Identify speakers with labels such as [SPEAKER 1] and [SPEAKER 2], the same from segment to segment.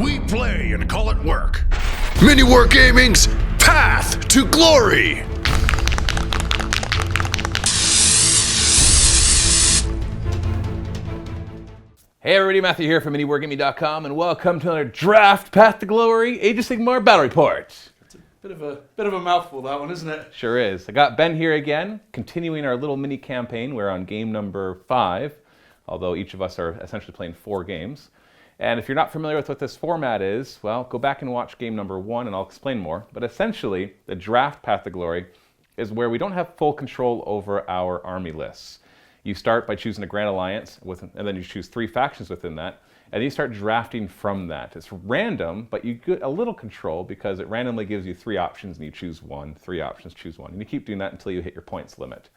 [SPEAKER 1] we play and call it work. MiniWarGaming's Path to Glory.
[SPEAKER 2] Hey everybody, Matthew here from MiniWarGaming.com, and welcome to another Draft Path to Glory Age of Sigmar Battle Report.
[SPEAKER 3] It's a bit of a mouthful, that one, isn't it?
[SPEAKER 2] Sure is. I got Ben here again, continuing our little mini campaign. We're on game number 5, although each of us are essentially playing 4 games. And if you're not familiar with what this format is, well, go back and watch game number 1 and I'll explain more. But essentially, the Draft Path to Glory is where we don't have full control over our army lists. You start by choosing a Grand Alliance, and then you choose 3 factions within that, and then you start drafting from that. It's random, but you get a little control because it randomly gives you 3 options, and you choose 1, 3 options, choose 1. And you keep doing that until you hit your points limit.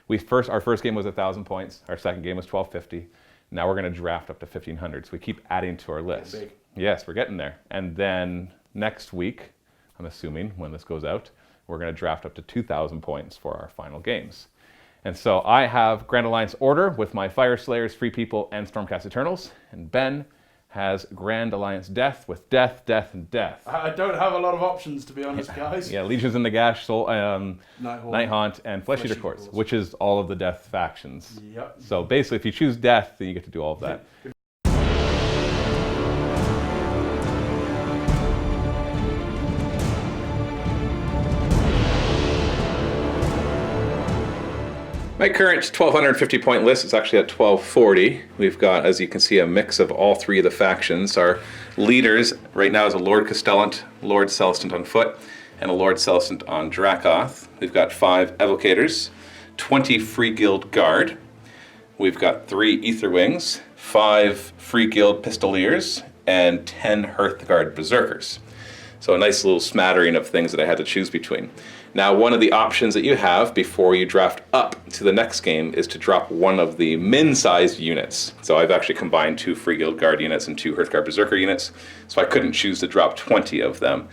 [SPEAKER 2] Our first game was 1,000 points, our second game was 1,250. Now we're going to draft up to 1,500, so we keep adding to our list.
[SPEAKER 3] Big.
[SPEAKER 2] Yes, we're getting there. And then next week, I'm assuming, when this goes out, we're going to draft up to 2,000 points for our final games. And so I have Grand Alliance Order with my Fire Slayers, Free People, and Stormcast Eternals. And Ben has Grand Alliance Death with Death, Death, and Death.
[SPEAKER 3] I don't have a lot of options, to be honest, guys.
[SPEAKER 2] Yeah, Legions in the Gash,
[SPEAKER 3] Night
[SPEAKER 2] Haunt, and Flesh Eater Courts, which is all of the Death factions.
[SPEAKER 3] Yep.
[SPEAKER 2] So basically, if you choose Death, then you get to do all of that. My current 1,250 point list is actually at 1,240. We've got, as you can see, a mix of all 3 of the factions. Our leaders right now is a Lord Castellant, Lord Celestant on foot, and a Lord Celestant on Dracoth. We've got 5 Evocators, 20 Free Guild Guard. We've got 3 Aetherwings, 5 Free Guild Pistoliers, and 10 Hearthguard Berserkers. So a nice little smattering of things that I had to choose between. Now, one of the options that you have before you draft up to the next game is to drop one of the min-sized units. So I've actually combined 2 Free Guild Guard units and 2 Hearthguard Berserker units, so I couldn't choose to drop 20 of them.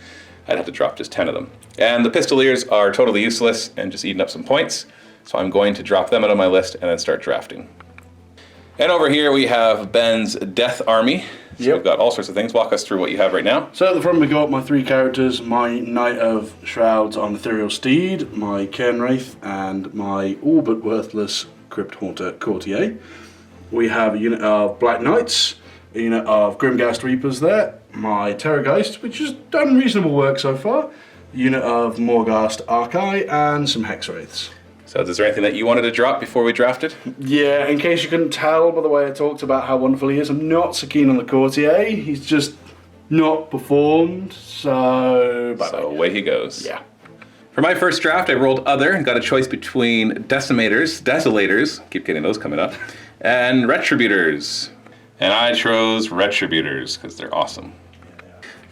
[SPEAKER 2] I'd have to drop just 10 of them. And the Pistoliers are totally useless and just eating up some points, so I'm going to drop them out of my list and then start drafting. And over here we have Ben's Death Army. So we've got all sorts of things. Walk us through what you have right now.
[SPEAKER 3] So at the front we got my 3 characters, my Knight of Shrouds on Ethereal Steed, my Cairnwraith, and my all but worthless Crypt Haunter Courtier. We have a unit of Black Knights, a unit of Grimghast Reapers there, my Terrorgeist, which has done reasonable work so far, a unit of Morghast Archai, and some Hexwraiths.
[SPEAKER 2] So is there anything that you wanted to drop before we drafted?
[SPEAKER 3] Yeah, in case you couldn't tell by the way I talked about how wonderful he is, I'm not so keen on the Courtier. He's just not performed, so bye-bye.
[SPEAKER 2] So away he goes.
[SPEAKER 3] Yeah.
[SPEAKER 2] For my first draft, I rolled Other and got a choice between Decimators, Desolators, keep getting those coming up, and Retributors. And I chose Retributors because they're awesome.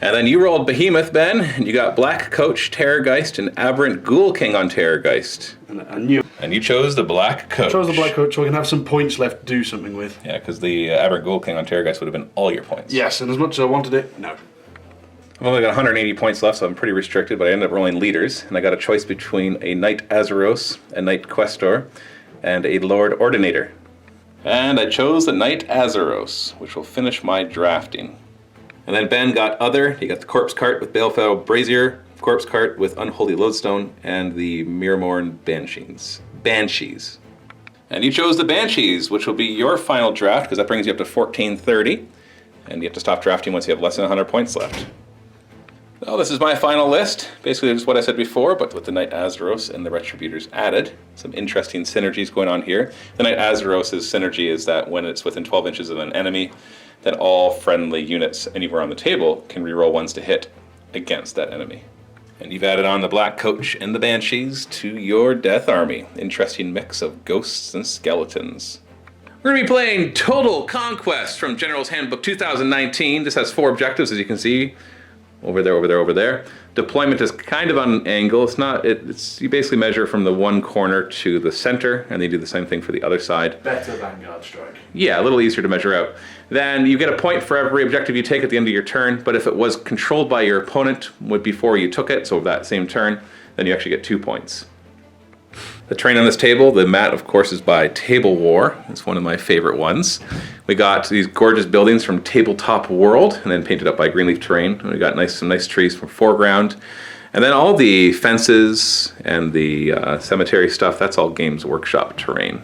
[SPEAKER 2] And then you rolled Behemoth, Ben, and you got Black Coach, Terrorgeist, and Aberrant Ghoul King on Terrorgeist. And you chose the Black Coach.
[SPEAKER 3] I chose the Black Coach so I can have some points left to do something with.
[SPEAKER 2] Yeah, because the Aberrant Ghoul King on Terrorgeist would have been all your points.
[SPEAKER 3] Yes, and as much as I wanted it, no.
[SPEAKER 2] I've only got 180 points left, so I'm pretty restricted, but I ended up rolling Leaders, and I got a choice between a Knight Azeros, a Knight Questor, and a Lord Ordinator. And I chose the Knight Azeros, which will finish my drafting. And then Ben got Other. He got the Corpse Cart with Balefell Brazier, Corpse Cart with Unholy Lodestone, and the Mirmorn Banshees. And you chose the Banshees, which will be your final draft, because that brings you up to 1430. And you have to stop drafting once you have less than 100 points left. Well, this is my final list. Basically, just what I said before, but with the Knight Azeros and the Retributors added. Some interesting synergies going on here. The Knight Azeros' synergy is that when it's within 12 inches of an enemy, then all friendly units anywhere on the table can reroll ones to hit against that enemy. And you've added on the Black Coach and the Banshees to your Death Army. Interesting mix of ghosts and skeletons. We're going to be playing Total Conquest from General's Handbook 2019. This has 4 objectives, as you can see. Over there. Deployment is kind of on an angle. It's you basically measure from the one corner to the center, and they do the same thing for the other side.
[SPEAKER 3] Better Vanguard strike.
[SPEAKER 2] Yeah, a little easier to measure out. Then you get a point for every objective you take at the end of your turn, but if it was controlled by your opponent before you took it, so that same turn, then you actually get 2 points. The terrain on this table, the mat, of course, is by Table War. It's one of my favorite ones. We got these gorgeous buildings from Tabletop World, and then painted up by Greenleaf Terrain. And we got some nice trees from foreground. And then all the fences and the cemetery stuff, that's all Games Workshop terrain.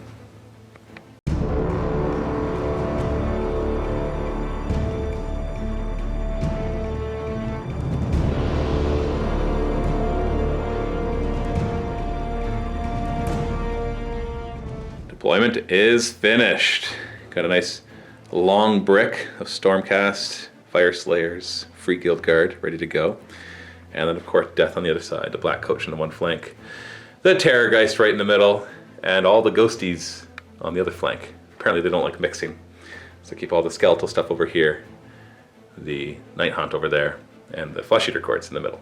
[SPEAKER 2] Deployment is finished. Got a nice long brick of Stormcast, Fire Slayers, Free Guild Guard ready to go. And then, of course, Death on the other side, the Black Coach on the one flank, the Terrorgeist right in the middle, and all the Ghosties on the other flank. Apparently they don't like mixing, so keep all the skeletal stuff over here, the Night Hunt over there, and the Flesh Eater Courts in the middle.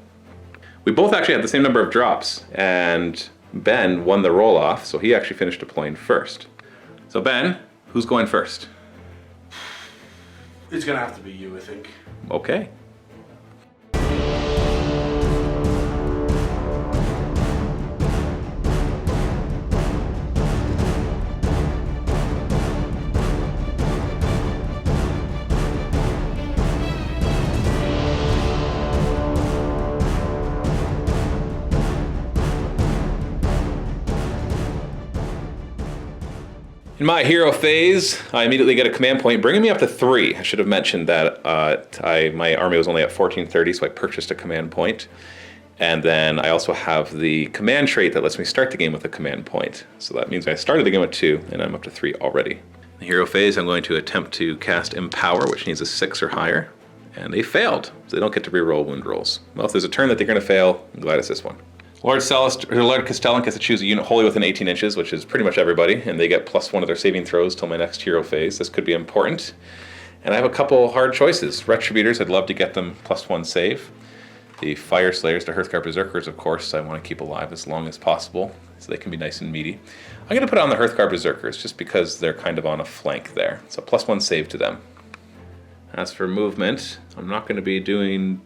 [SPEAKER 2] We both actually had the same number of drops, and Ben won the roll-off, so he actually finished deploying first. So Ben, who's going first?
[SPEAKER 3] It's going to have to be you, I think.
[SPEAKER 2] Okay. In my hero phase, I immediately get a command point, bringing me up to 3. I should have mentioned that my army was only at 1430, so I purchased a command point. And then I also have the command trait that lets me start the game with a command point. So that means I started the game with 2, and I'm up to 3 already. In the hero phase, I'm going to attempt to cast Empower, which needs a 6 or higher. And they failed, so they don't get to reroll wound rolls. Well, if there's a turn that they're going to fail, I'm glad it's this one. Lord Castellan gets to choose a unit wholly within 18 inches, which is pretty much everybody, and they get +1 of their saving throws till my next hero phase. This could be important. And I have a couple hard choices. Retributors, I'd love to get them +1 save. The Fire Slayers, the Hearthguard Berserkers, of course, I want to keep alive as long as possible, so they can be nice and meaty. I'm going to put on the Hearthguard Berserkers, just because they're kind of on a flank there. So +1 save to them. As for movement, I'm not going to be doing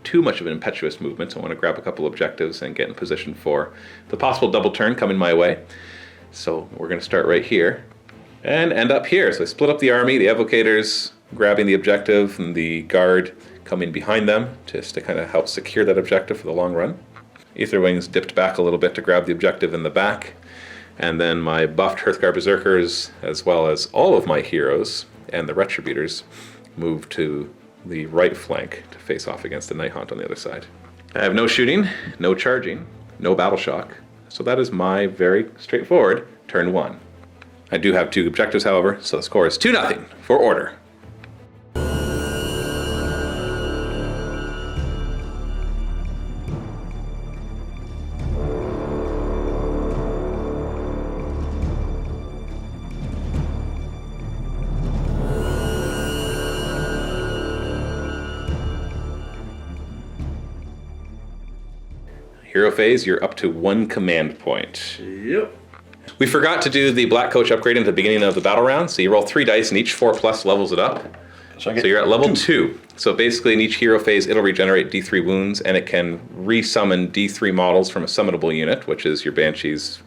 [SPEAKER 2] too much of an impetuous movement, so I want to grab a couple objectives and get in position for the possible double turn coming my way. So we're going to start right here and end up here. So I split up the army, the Evocators grabbing the objective and the Guard coming behind them just to kind of help secure that objective for the long run. Aetherwings dipped back a little bit to grab the objective in the back, and then my buffed Hearthguard Berserkers, as well as all of my heroes and the Retributors, moved to the right flank to face off against the Night Hunt on the other side. I have no shooting, no charging, no battle shock, so that is my very straightforward turn 1. I do have 2 objectives, however, so the score is 2-0 for Order. Hero phase, you're up to 1 command point.
[SPEAKER 3] Yep.
[SPEAKER 2] We forgot to do the Black Coach upgrade at the beginning of the battle round, so you roll 3 dice and each 4+ levels it up. So you're at level 2. So basically in each hero phase, it'll regenerate D3 wounds, and it can resummon D3 models from a summonable unit, which is your Banshees,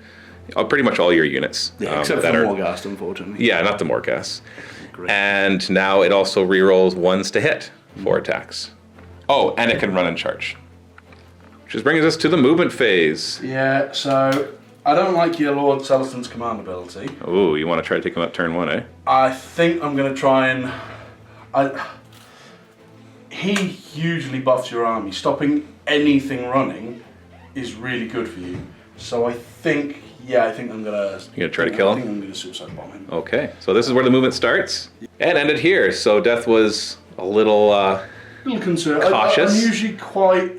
[SPEAKER 2] pretty much all your units.
[SPEAKER 3] Yeah, except for Morghast, unfortunately.
[SPEAKER 2] Yeah, not the Morghast.
[SPEAKER 3] Great.
[SPEAKER 2] And now it also rerolls 1s to hit for attacks. Oh, and it can run and charge. Which is bringing us to the movement phase.
[SPEAKER 3] Yeah, so I don't like your Lord Celestin's command ability.
[SPEAKER 2] Oh, you want to try to take him out turn 1, eh?
[SPEAKER 3] I think I'm going to try and... He hugely buffs your army. Stopping anything running is really good for you. So I think I'm going to...
[SPEAKER 2] You're going to try to kill him?
[SPEAKER 3] I think I'm going to suicide bomb him.
[SPEAKER 2] Okay, so this is where the movement starts. And ended here, so Death was a little
[SPEAKER 3] concerned.
[SPEAKER 2] cautious.
[SPEAKER 3] I'm usually quite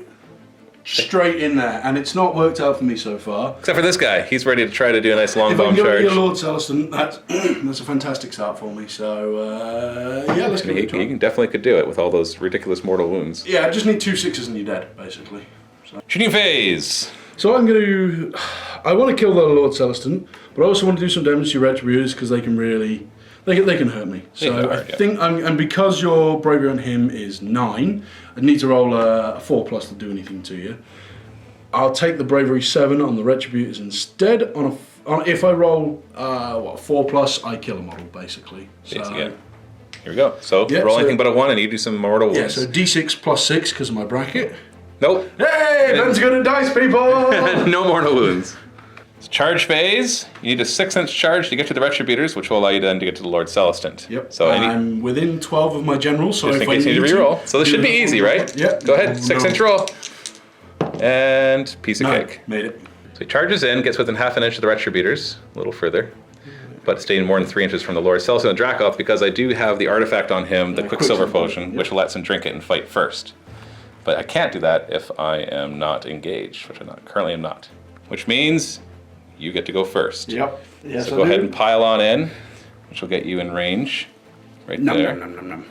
[SPEAKER 3] straight in there, and it's not worked out for me so far.
[SPEAKER 2] Except for this guy. He's ready to try to do a nice long bomb
[SPEAKER 3] If I
[SPEAKER 2] charge.
[SPEAKER 3] can get your Lord Celestin, that's a fantastic start for me. So, yeah, let's give it a try.
[SPEAKER 2] He definitely could do it with all those ridiculous mortal wounds.
[SPEAKER 3] Yeah, I just need 2 6s and you're dead, basically. So.
[SPEAKER 2] Shooting phase!
[SPEAKER 3] So I'm going to... I want to kill the Lord Celestin, but I also want to do some damage to your Retributors because they can really... They can hurt me. So I think and because your bravery on him is 9, I need to roll a 4+ to do anything to you. I'll take the bravery 7 on the retributors instead. If I roll 4+, I kill a model basically. So
[SPEAKER 2] Again. Here we go. So roll anything but a 1 and you do some mortal wounds.
[SPEAKER 3] yeah, so D6 plus 6 because of my bracket.
[SPEAKER 2] Nope.
[SPEAKER 3] Hey, Ben's good at dice, people.
[SPEAKER 2] No mortal wounds. Charge phase. You need a 6-inch charge to get to the retributors, which will allow you then to get to the Lord Celestant.
[SPEAKER 3] Yep.
[SPEAKER 2] So
[SPEAKER 3] I'm within 12 of my general, so
[SPEAKER 2] just
[SPEAKER 3] if
[SPEAKER 2] in case you need to reroll. So this should be easy, right?
[SPEAKER 3] Yep.
[SPEAKER 2] Go ahead. 6-inch roll. And piece of cake.
[SPEAKER 3] Made it.
[SPEAKER 2] So he charges in, gets within half an inch of the retributors, a little further, but staying more than 3 inches from the Lord Celestant and Dracoth because I do have the artifact on him, the Quicksilver Potion, which lets him drink it and fight first. But I can't do that if I am not engaged, which I currently am not. Which means you get to go first.
[SPEAKER 3] Yep. Yes,
[SPEAKER 2] So go ahead and pile on in, which will get you in range right there.
[SPEAKER 3] Nom.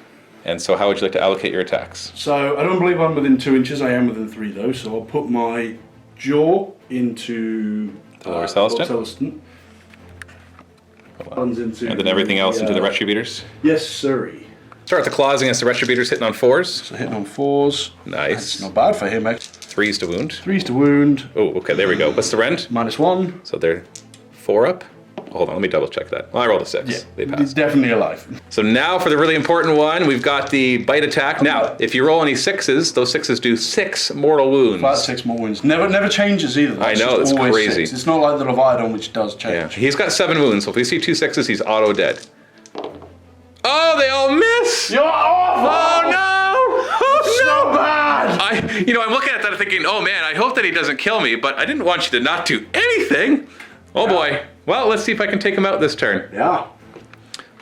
[SPEAKER 2] And so how would you like to allocate your attacks?
[SPEAKER 3] So I don't believe I'm within 2 inches. I am within 3 though. So I'll put my jaw into
[SPEAKER 2] The Lord Celestant?
[SPEAKER 3] Celestant.
[SPEAKER 2] And then everything else into the retributors?
[SPEAKER 3] Yes, sirree.
[SPEAKER 2] Start with the claws against the retributors, hitting on 4s.
[SPEAKER 3] So hitting on 4s.
[SPEAKER 2] Nice.
[SPEAKER 3] That's not bad for him, actually.
[SPEAKER 2] 3s to wound.
[SPEAKER 3] 3s to wound.
[SPEAKER 2] Oh, okay, there we go. What's the rend?
[SPEAKER 3] -1.
[SPEAKER 2] So they're 4 up. Hold on, let me double check that. Well, I rolled a 6.
[SPEAKER 3] Yeah,
[SPEAKER 2] They
[SPEAKER 3] he's
[SPEAKER 2] passed.
[SPEAKER 3] definitely alive.
[SPEAKER 2] So now for the really important one, we've got the bite attack. Now, if you roll any 6s, those 6s do 6 mortal wounds.
[SPEAKER 3] About 6 more wounds. Never changes either.
[SPEAKER 2] I know,
[SPEAKER 3] just
[SPEAKER 2] it's
[SPEAKER 3] always
[SPEAKER 2] crazy.
[SPEAKER 3] 6. It's not like the Leviathan, which does
[SPEAKER 2] Yeah,
[SPEAKER 3] change.
[SPEAKER 2] he's got 7 wounds, so if we see 2 6s, he's auto dead. Oh, they all miss!
[SPEAKER 3] You're awful!
[SPEAKER 2] Oh no! Oh
[SPEAKER 3] So bad!
[SPEAKER 2] I'm looking at that and thinking, oh man, I hope that he doesn't kill me, but I didn't want you to not do anything. Oh boy. Well, let's see if I can take him out this turn.
[SPEAKER 3] Yeah.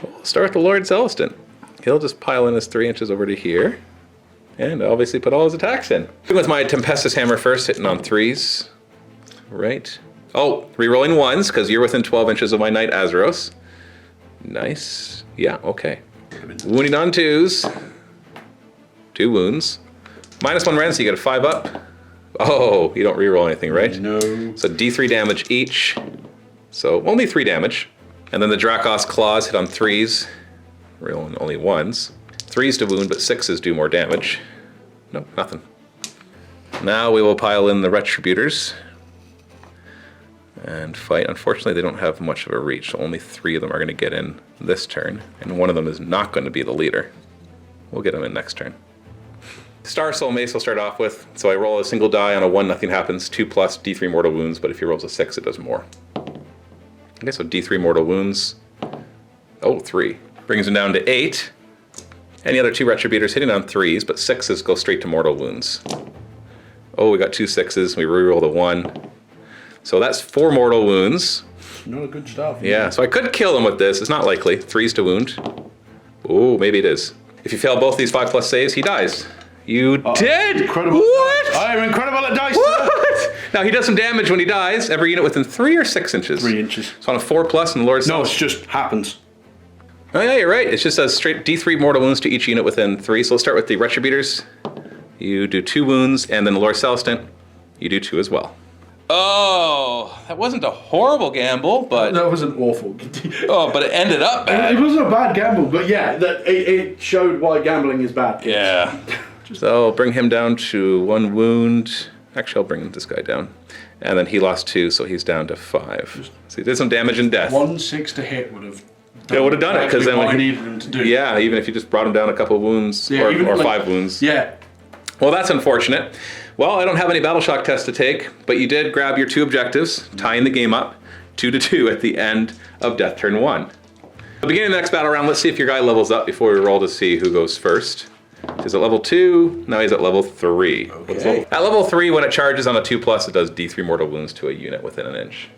[SPEAKER 2] We'll start with the Lord Celestant. He'll just pile in his 3 inches over to here. And obviously put all his attacks in. With my Tempestus Hammer first, hitting on 3s. Right. Oh, re-rolling 1s, because you're within 12 inches of my Knight Azeros. Nice. Yeah, okay. Wounding on 2s. 2 wounds. -1 rend, so you get a 5 up. Oh, you don't re-roll anything, right?
[SPEAKER 3] No.
[SPEAKER 2] So D3 damage each. So only 3 damage. And then the Dracoth's claws hit on 3s. Rolling only 1s. 3s to wound, but 6s do more damage. No, nothing. Now we will pile in the Retributors and fight. Unfortunately, they don't have much of a reach, so only 3 of them are going to get in this turn, and one of them is not going to be the leader. We'll get him in next turn. Star Soul Mace will start off with, so I roll a single die on a 1, nothing happens, 2 plus D3 mortal wounds, but if he rolls a 6, it does more. Okay, so D3 mortal wounds. Oh, 3. Brings him down to 8. Any other 2 Retributors hitting on 3s, but 6s go straight to mortal wounds. Oh, we got 2 6s, we reroll the 1. So that's 4 mortal wounds.
[SPEAKER 3] Not a good stuff.
[SPEAKER 2] Yeah, so I could kill him with this, it's not likely. 3s to wound. Oh, maybe it is. If you fail both these 5+ saves, he dies. You did!
[SPEAKER 3] Incredible.
[SPEAKER 2] What?
[SPEAKER 3] I am incredible at dice.
[SPEAKER 2] What? Now he does some damage when he dies. Every unit within 3 or 6 inches.
[SPEAKER 3] 3 inches.
[SPEAKER 2] So on a 4+ and the Lord
[SPEAKER 3] No,
[SPEAKER 2] Celestant.
[SPEAKER 3] it just happens.
[SPEAKER 2] Oh yeah, you're right. It's just a straight D3 mortal wounds to each unit within 3. So let's start with the Retributors. You do 2 wounds, and then the Lord Celestant, you do 2 as well. Oh, that wasn't a horrible gamble, but
[SPEAKER 3] That wasn't awful.
[SPEAKER 2] but it ended up
[SPEAKER 3] It
[SPEAKER 2] bad.
[SPEAKER 3] wasn't a bad gamble, but yeah, it showed why gambling is bad.
[SPEAKER 2] Yeah. So I'll bring him down to 1 wound. Actually, I'll bring this guy down. And then he lost 2, so he's down to 5. So he did some damage and death.
[SPEAKER 3] 1 6 to hit would have.
[SPEAKER 2] Yeah, would have done it, because then
[SPEAKER 3] what
[SPEAKER 2] when
[SPEAKER 3] I
[SPEAKER 2] he,
[SPEAKER 3] needed him to do.
[SPEAKER 2] yeah, even if you just brought him down a couple wounds,
[SPEAKER 3] Yeah,
[SPEAKER 2] or
[SPEAKER 3] even like-
[SPEAKER 2] 5 wounds.
[SPEAKER 3] Yeah.
[SPEAKER 2] Well, that's unfortunate. Well, I don't have any battle shock tests to take, but you did grab your 2 objectives, tying the game up 2-2 at the end of Death Turn 1. Beginning of the next battle round, let's see if your guy levels up before we roll to see who goes first. He's at level 2, now he's at level 3.
[SPEAKER 3] Okay.
[SPEAKER 2] At level 3, when it charges on a 2+, it does D3 mortal wounds to a unit within an inch.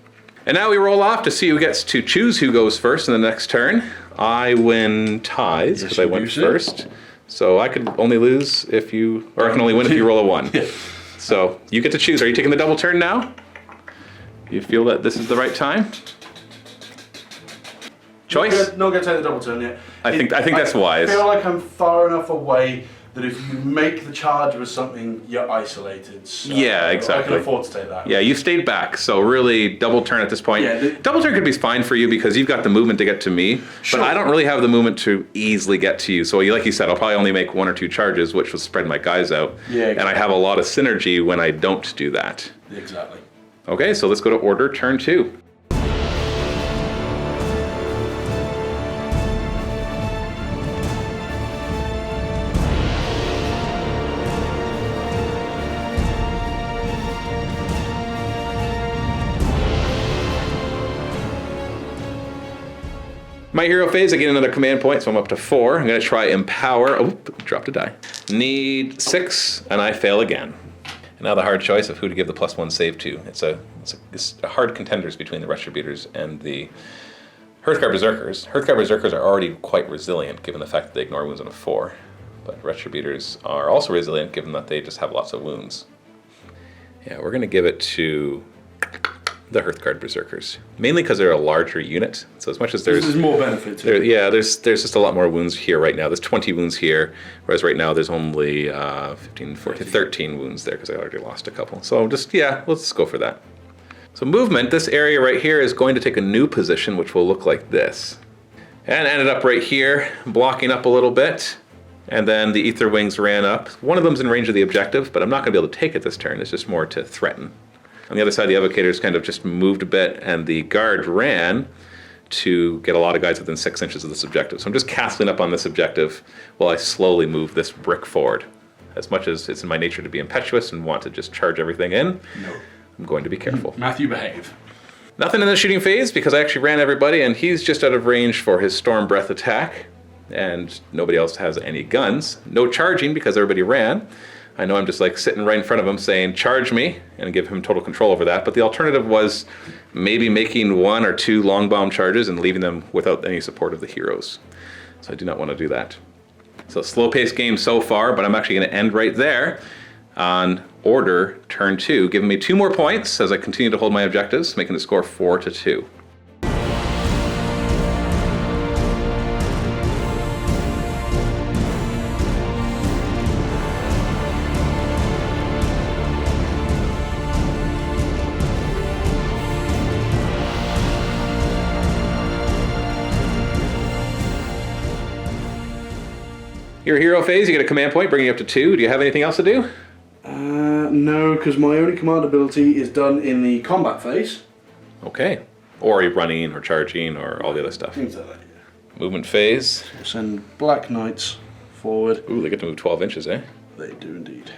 [SPEAKER 2] And now we roll off to see who gets to choose who goes first in the next turn. I win ties, because I
[SPEAKER 3] you
[SPEAKER 2] went
[SPEAKER 3] do, sir.
[SPEAKER 2] first. So I could only lose if you, or I can only win if you roll a 1.
[SPEAKER 3] Yeah.
[SPEAKER 2] So you get to choose. Are you taking the double turn now? You feel that this is the right time? Choice?
[SPEAKER 3] Not going to take the double turn yet.
[SPEAKER 2] I think that's wise.
[SPEAKER 3] I feel like I'm far enough away that if you make the charge with something, you're isolated. So
[SPEAKER 2] Yeah, exactly.
[SPEAKER 3] I can afford to take that.
[SPEAKER 2] Yeah, you stayed back, so really double turn at this point.
[SPEAKER 3] Yeah,
[SPEAKER 2] double turn could be fine for you because you've got the movement to get to me,
[SPEAKER 3] Sure.
[SPEAKER 2] but I don't really have the movement to easily get to you. So like you said, I'll probably only make 1 or 2 charges, which will spread my guys out.
[SPEAKER 3] Yeah, exactly.
[SPEAKER 2] And I have a lot of synergy when I don't do that.
[SPEAKER 3] Exactly.
[SPEAKER 2] Okay, so let's go to order turn 2. My hero phase, I get another command point, so I'm up to 4. I'm going to try Empower. Oh, dropped a die. Need 6, and I fail again. And now the hard choice of who to give the +1 save to. It's a hard contenders between the Retributors and the Hearthguard Berserkers. Hearthguard Berserkers are already quite resilient, given the fact that they ignore wounds on a 4. But Retributors are also resilient, given that they just have lots of wounds. Yeah, we're going to give it to the Hearthguard Berserkers, mainly because they're a larger unit. So as much as there's
[SPEAKER 3] more benefit to it.
[SPEAKER 2] Yeah, there's just a lot more wounds here right now. There's 20 wounds here, whereas right now there's only 15, 14, 13 wounds there because I already lost a couple. So just, yeah, let's go for that. So movement, this area right here is going to take a new position, which will look like this. And ended up right here, blocking up a little bit. And then the Ether Wings ran up. One of them's in range of the objective, but I'm not going to be able to take it this turn. It's just more to threaten. On the other side, the Evocators kind of just moved a bit, and the Guard ran to get a lot of guys within 6 inches of this objective. So I'm just castling up on this objective while I slowly move this brick forward. As much as it's in my nature to be impetuous and want to just charge everything in, no. I'm going to be careful.
[SPEAKER 3] Matthew, behave.
[SPEAKER 2] Nothing in the shooting phase because I actually ran everybody, and he's just out of range for his Storm Breath attack, and nobody else has any guns. No charging because everybody ran. I know I'm just like sitting right in front of him saying, charge me, and give him total control over that. But the alternative was maybe making 1 or 2 long bomb charges and leaving them without any support of the heroes. So I do not want to do that. So slow paced game so far, but I'm actually going to end right there on order turn 2, giving me 2 more points as I continue to hold my objectives, making the score 4-2. Your hero phase, you get a command point, bringing you up to 2. Do you have anything else to do?
[SPEAKER 3] No, because my only command ability is done in the combat phase.
[SPEAKER 2] Okay. Or you're running or charging or all the other stuff.
[SPEAKER 3] Things like that, yeah.
[SPEAKER 2] Movement phase.
[SPEAKER 3] We'll send Black Knights forward.
[SPEAKER 2] Ooh, they get to move 12 inches, eh?
[SPEAKER 3] They do indeed.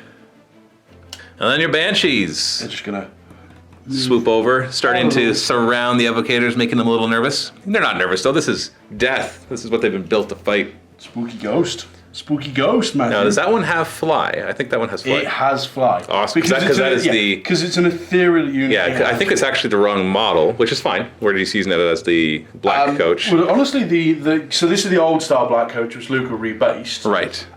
[SPEAKER 2] And then your Banshees.
[SPEAKER 3] They're just going to
[SPEAKER 2] swoop over, starting to surround the Evocators, making them a little nervous. They're not nervous, though. This is death. This is what they've been built to fight.
[SPEAKER 3] Spooky Ghost. Spooky Ghost, man.
[SPEAKER 2] Now, does that one have fly? I think that one has fly.
[SPEAKER 3] It has fly.
[SPEAKER 2] Awesome. Because that is the...
[SPEAKER 3] Because it's an ethereal unit.
[SPEAKER 2] Yeah, I think it's actually the wrong model, which is fine. We're just using it as the black coach.
[SPEAKER 3] Well, honestly, so this is the old style black coach, which Luca rebased.
[SPEAKER 2] Right.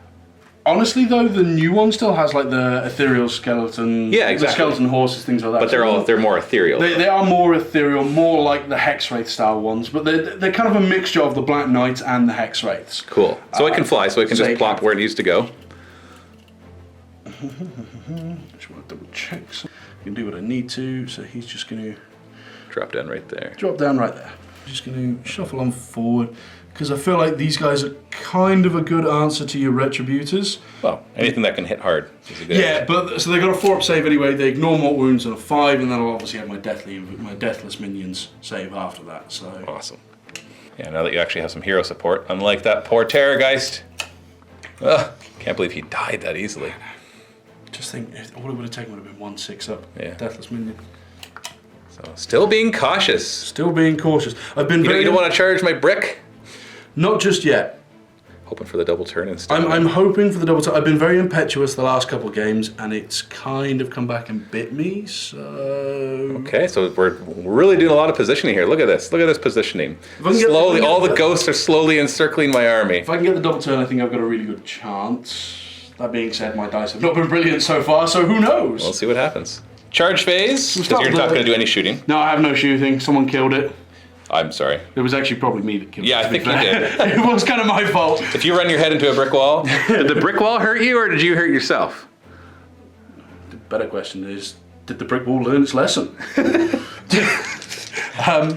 [SPEAKER 3] Honestly, though, the new one still has like the ethereal skeleton,
[SPEAKER 2] yeah, exactly.
[SPEAKER 3] The skeleton horses, things like that.
[SPEAKER 2] But they're more ethereal.
[SPEAKER 3] They are more ethereal, more like the Hexwraith style ones. But they're kind of a mixture of the Black Knights and the Hexwraiths.
[SPEAKER 2] Cool. So it can fly, so it can just plop where it needs to go.
[SPEAKER 3] Just want to double check. So I can do what I need to. So he's just going to
[SPEAKER 2] drop down right there.
[SPEAKER 3] Drop down right there. Just going to shuffle on forward. Because I feel like these guys are kind of a good answer to your Retributors.
[SPEAKER 2] Well, anything that can hit hard is a good answer.
[SPEAKER 3] But so they got a 4-up save anyway. They ignore mortal wounds on a 5, and then I'll obviously have my deathless minions save after that. So
[SPEAKER 2] awesome. Yeah, now that you actually have some hero support, unlike that poor Terrorgeist. Ugh, can't believe he died that easily.
[SPEAKER 3] Just think, all it would have taken would have been 1 6-up.
[SPEAKER 2] Yeah.
[SPEAKER 3] Deathless minion.
[SPEAKER 2] So still being cautious.
[SPEAKER 3] Still being cautious. I've been.
[SPEAKER 2] You don't want to charge my brick.
[SPEAKER 3] Not just yet.
[SPEAKER 2] Hoping for the double turn instead.
[SPEAKER 3] I'm hoping for the double turn. I've been very impetuous the last couple of games, and it's kind of come back and bit me, so...
[SPEAKER 2] Okay, so we're really doing a lot of positioning here. Look at this. Look at this positioning. Slowly, all the ghosts are slowly encircling my army.
[SPEAKER 3] If I can get the double turn, I think I've got a really good chance. That being said, my dice have not been brilliant so far, so who knows?
[SPEAKER 2] We'll see what happens. Charge phase, because you're not going to do any shooting.
[SPEAKER 3] No, I have no shooting. Someone killed it.
[SPEAKER 2] I'm sorry.
[SPEAKER 3] It was actually probably me that killed him.
[SPEAKER 2] Yeah, I think you did.
[SPEAKER 3] It was kind of my fault.
[SPEAKER 2] If you run your head into a brick wall, did the brick wall hurt you or did you hurt yourself?
[SPEAKER 3] The better question is, did the brick wall learn its lesson?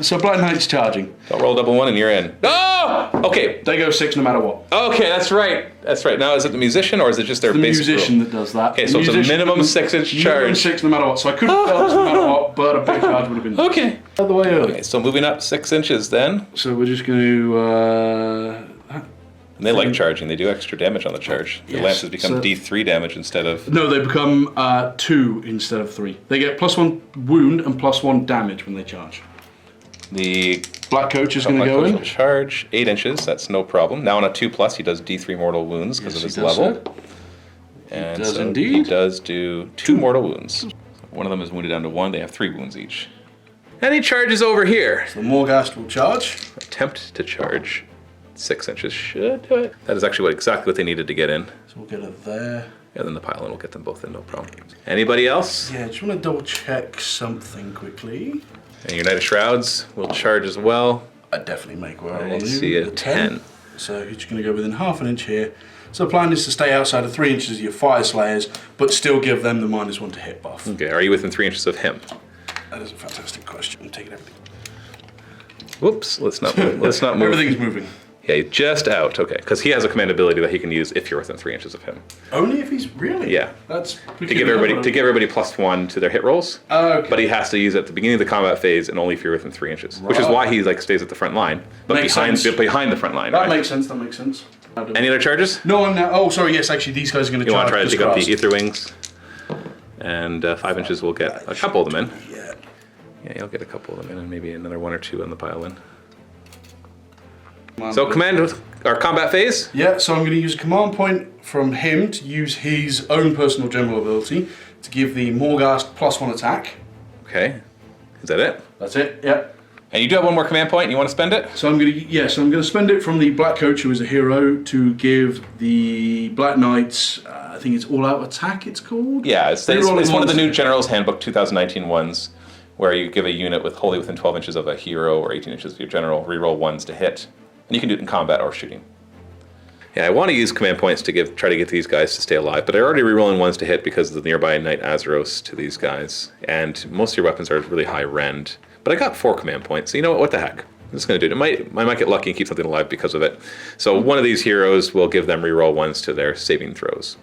[SPEAKER 3] So Black Knight's charging.
[SPEAKER 2] Don't roll double one and you're in. Oh! Okay.
[SPEAKER 3] They go 6 no matter what.
[SPEAKER 2] Okay, that's right. That's right. Now, is it the musician or is it just their
[SPEAKER 3] The
[SPEAKER 2] basic
[SPEAKER 3] musician
[SPEAKER 2] rule?
[SPEAKER 3] that does that.
[SPEAKER 2] Okay,
[SPEAKER 3] The
[SPEAKER 2] so it's a
[SPEAKER 3] musician-
[SPEAKER 2] minimum 6-inch charge.
[SPEAKER 3] Minimum 6 no matter what. So I couldn't fail no matter what, but a big charge would have been
[SPEAKER 2] Okay.
[SPEAKER 3] out the way early.
[SPEAKER 2] Okay, so moving up 6 inches then.
[SPEAKER 3] So we're just going to...
[SPEAKER 2] And they like charging. They do extra damage on the charge. The
[SPEAKER 3] Yes,
[SPEAKER 2] lances become
[SPEAKER 3] so-
[SPEAKER 2] D3 damage instead of...
[SPEAKER 3] No, they become 2 instead of 3. They get +1 wound and +1 damage when they charge.
[SPEAKER 2] The
[SPEAKER 3] Black Coach is going to go in.
[SPEAKER 2] charge 8 inches. That's no problem. Now on a 2+, he does D3 mortal wounds because
[SPEAKER 3] Yes,
[SPEAKER 2] of his
[SPEAKER 3] he does,
[SPEAKER 2] level.
[SPEAKER 3] sir.
[SPEAKER 2] And
[SPEAKER 3] does
[SPEAKER 2] so he
[SPEAKER 3] indeed.
[SPEAKER 2] does do 2 mortal wounds. One of them is wounded down to 1. They have 3 wounds each. And he charges over here.
[SPEAKER 3] The Morghast will charge.
[SPEAKER 2] Attempt to charge 6 inches should do it. That is actually exactly what they needed to get in.
[SPEAKER 3] So we'll get it there.
[SPEAKER 2] And then the pile-in will get them both in, no problem. Anybody else?
[SPEAKER 3] Yeah, just want to double check something quickly.
[SPEAKER 2] And your Knight of Shrouds will charge as well.
[SPEAKER 3] I definitely make well
[SPEAKER 2] I
[SPEAKER 3] on
[SPEAKER 2] see
[SPEAKER 3] you.
[SPEAKER 2] a 10.
[SPEAKER 3] So you're just going to go within ½ an inch here. So the plan is to stay outside of 3 inches of your Fire Slayers, but still give them the -1 to hit buff.
[SPEAKER 2] Okay, are you within 3 inches of him?
[SPEAKER 3] That is a fantastic question. I'm taking everything.
[SPEAKER 2] Whoops, let's not move.
[SPEAKER 3] Everything's moving.
[SPEAKER 2] Yeah, just out, okay. Because he has a command ability that he can use if you're within 3 inches of him.
[SPEAKER 3] Only if he's really.
[SPEAKER 2] Yeah.
[SPEAKER 3] That's
[SPEAKER 2] To give everybody +1 to their hit rolls.
[SPEAKER 3] Okay.
[SPEAKER 2] But he has to use it at the beginning of the combat phase and only if you're within 3 inches. Which is why he stays at the front line. But
[SPEAKER 3] Makes
[SPEAKER 2] behind
[SPEAKER 3] sense.
[SPEAKER 2] behind the front line.
[SPEAKER 3] That
[SPEAKER 2] right?
[SPEAKER 3] makes sense. That makes sense.
[SPEAKER 2] Any other charges?
[SPEAKER 3] No, I'm now. Oh, sorry. Yes, actually, these guys are going to
[SPEAKER 2] You want
[SPEAKER 3] charge.
[SPEAKER 2] to try to dig up the
[SPEAKER 3] Disgust.
[SPEAKER 2] ether wings? And 5 inches will get a couple of them in.
[SPEAKER 3] Yeah.
[SPEAKER 2] Yeah, you'll get a couple of them in and maybe another 1 or 2 on the pile-in. So combat phase?
[SPEAKER 3] Yeah, so I'm going to use a command point from him to use his own personal general ability to give the Morghast +1 attack.
[SPEAKER 2] Okay. Is that it?
[SPEAKER 3] That's it. Yep.
[SPEAKER 2] And you do have one more command point and you want to spend it?
[SPEAKER 3] So I'm going to spend it from the Black Coach, who is a hero, to give the Black Knights. I think it's all-out attack. It's called.
[SPEAKER 2] Yeah, it's
[SPEAKER 3] Rerolling
[SPEAKER 2] one of the
[SPEAKER 3] ones.
[SPEAKER 2] new General's Handbook 2019 ones, where you give a unit wholly within 12 inches of a hero or 18 inches of your general, reroll 1s to hit, and you can do it in combat or shooting. Yeah, I want to use command points to try to get these guys to stay alive, but I already rerolling 1s to hit because of the nearby Knight Azeros to these guys, and most of your weapons are really high rend. But I got 4 command points, so you know what the heck? I'm just going to do it. I might get lucky and keep something alive because of it. So one of these heroes will give them reroll 1s to their saving throws.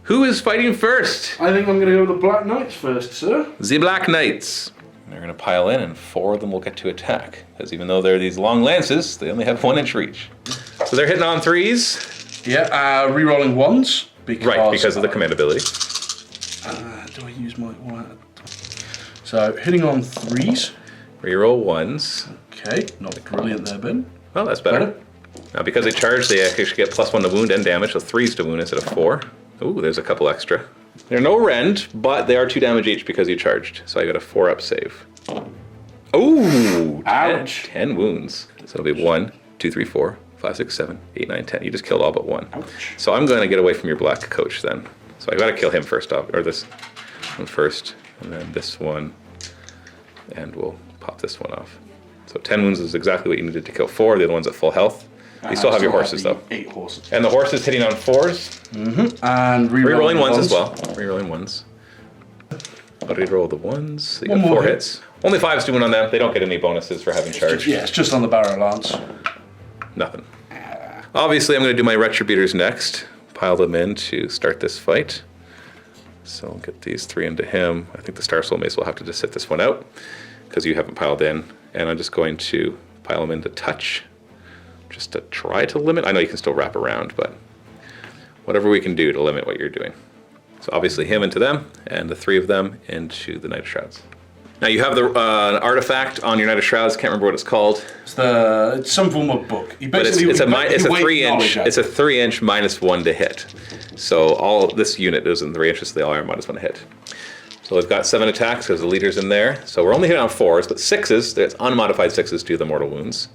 [SPEAKER 2] Who is fighting first?
[SPEAKER 3] I think I'm going to go with the Black Knights first, sir.
[SPEAKER 2] The Black Knights. They're going to pile in, and 4 of them will get to attack. Because even though they're these long lances, they only have 1 inch reach. So they're hitting on 3s.
[SPEAKER 3] Yeah, rerolling 1s.
[SPEAKER 2] Because of the command ability.
[SPEAKER 3] Do I use my... So, hitting on 3s.
[SPEAKER 2] Reroll 1s.
[SPEAKER 3] Okay, not brilliant there, Ben.
[SPEAKER 2] Well, that's better. Now, because they charge, they actually get +1 to wound and damage, so 3s to wound instead of 4. Ooh, there's a couple extra. They're no rend, but they are 2 damage each because you charged. So I got a 4-up save. Ooh!
[SPEAKER 3] Ouch.
[SPEAKER 2] 10 wounds. So it'll be 1, 2, 3, 4, 5, 6, 7, 8, 9, 10. You just killed all but 1.
[SPEAKER 3] Ouch.
[SPEAKER 2] So I'm going to get away from your Black Coach then. So I got to kill him first off, or this one first, and then this one, and we'll pop this one off. So 10 wounds is exactly what you needed to kill 4. The other one's at full health. You still have your horses though.
[SPEAKER 3] 8 horses.
[SPEAKER 2] And the horses hitting on 4s.
[SPEAKER 3] And
[SPEAKER 2] Rerolling 1s as well. Rerolling 1s. I'll reroll the 1s. So you
[SPEAKER 3] One
[SPEAKER 2] got
[SPEAKER 3] more
[SPEAKER 2] 4
[SPEAKER 3] hit.
[SPEAKER 2] hits. Only 5s doing on them. They don't get any bonuses for having charged.
[SPEAKER 3] Yeah, it's just on the barrel lance.
[SPEAKER 2] Nothing. Obviously, I'm going to do my Retributors next. Pile them in to start this fight. So I'll get these 3 into him. I think the Star Soul Mace will have to just sit this one out because you haven't piled in. And I'm just going to pile them into touch just to try to limit. I know you can still wrap around, but whatever we can do to limit what you're doing. So obviously him into them, and the 3 of them into the Knight of Shrouds. Now you have the an artifact on your Knight of Shrouds. Can't remember what it's called.
[SPEAKER 3] It's some form of book.
[SPEAKER 2] But it's a 3-inch. It's a 3-inch -1 to hit. So all this unit is in 3 inches. So they all are -1 to hit. So we've got 7 attacks because the leader's in there. So we're only hitting on 4s, but 6s. There's unmodified 6s do the mortal wounds.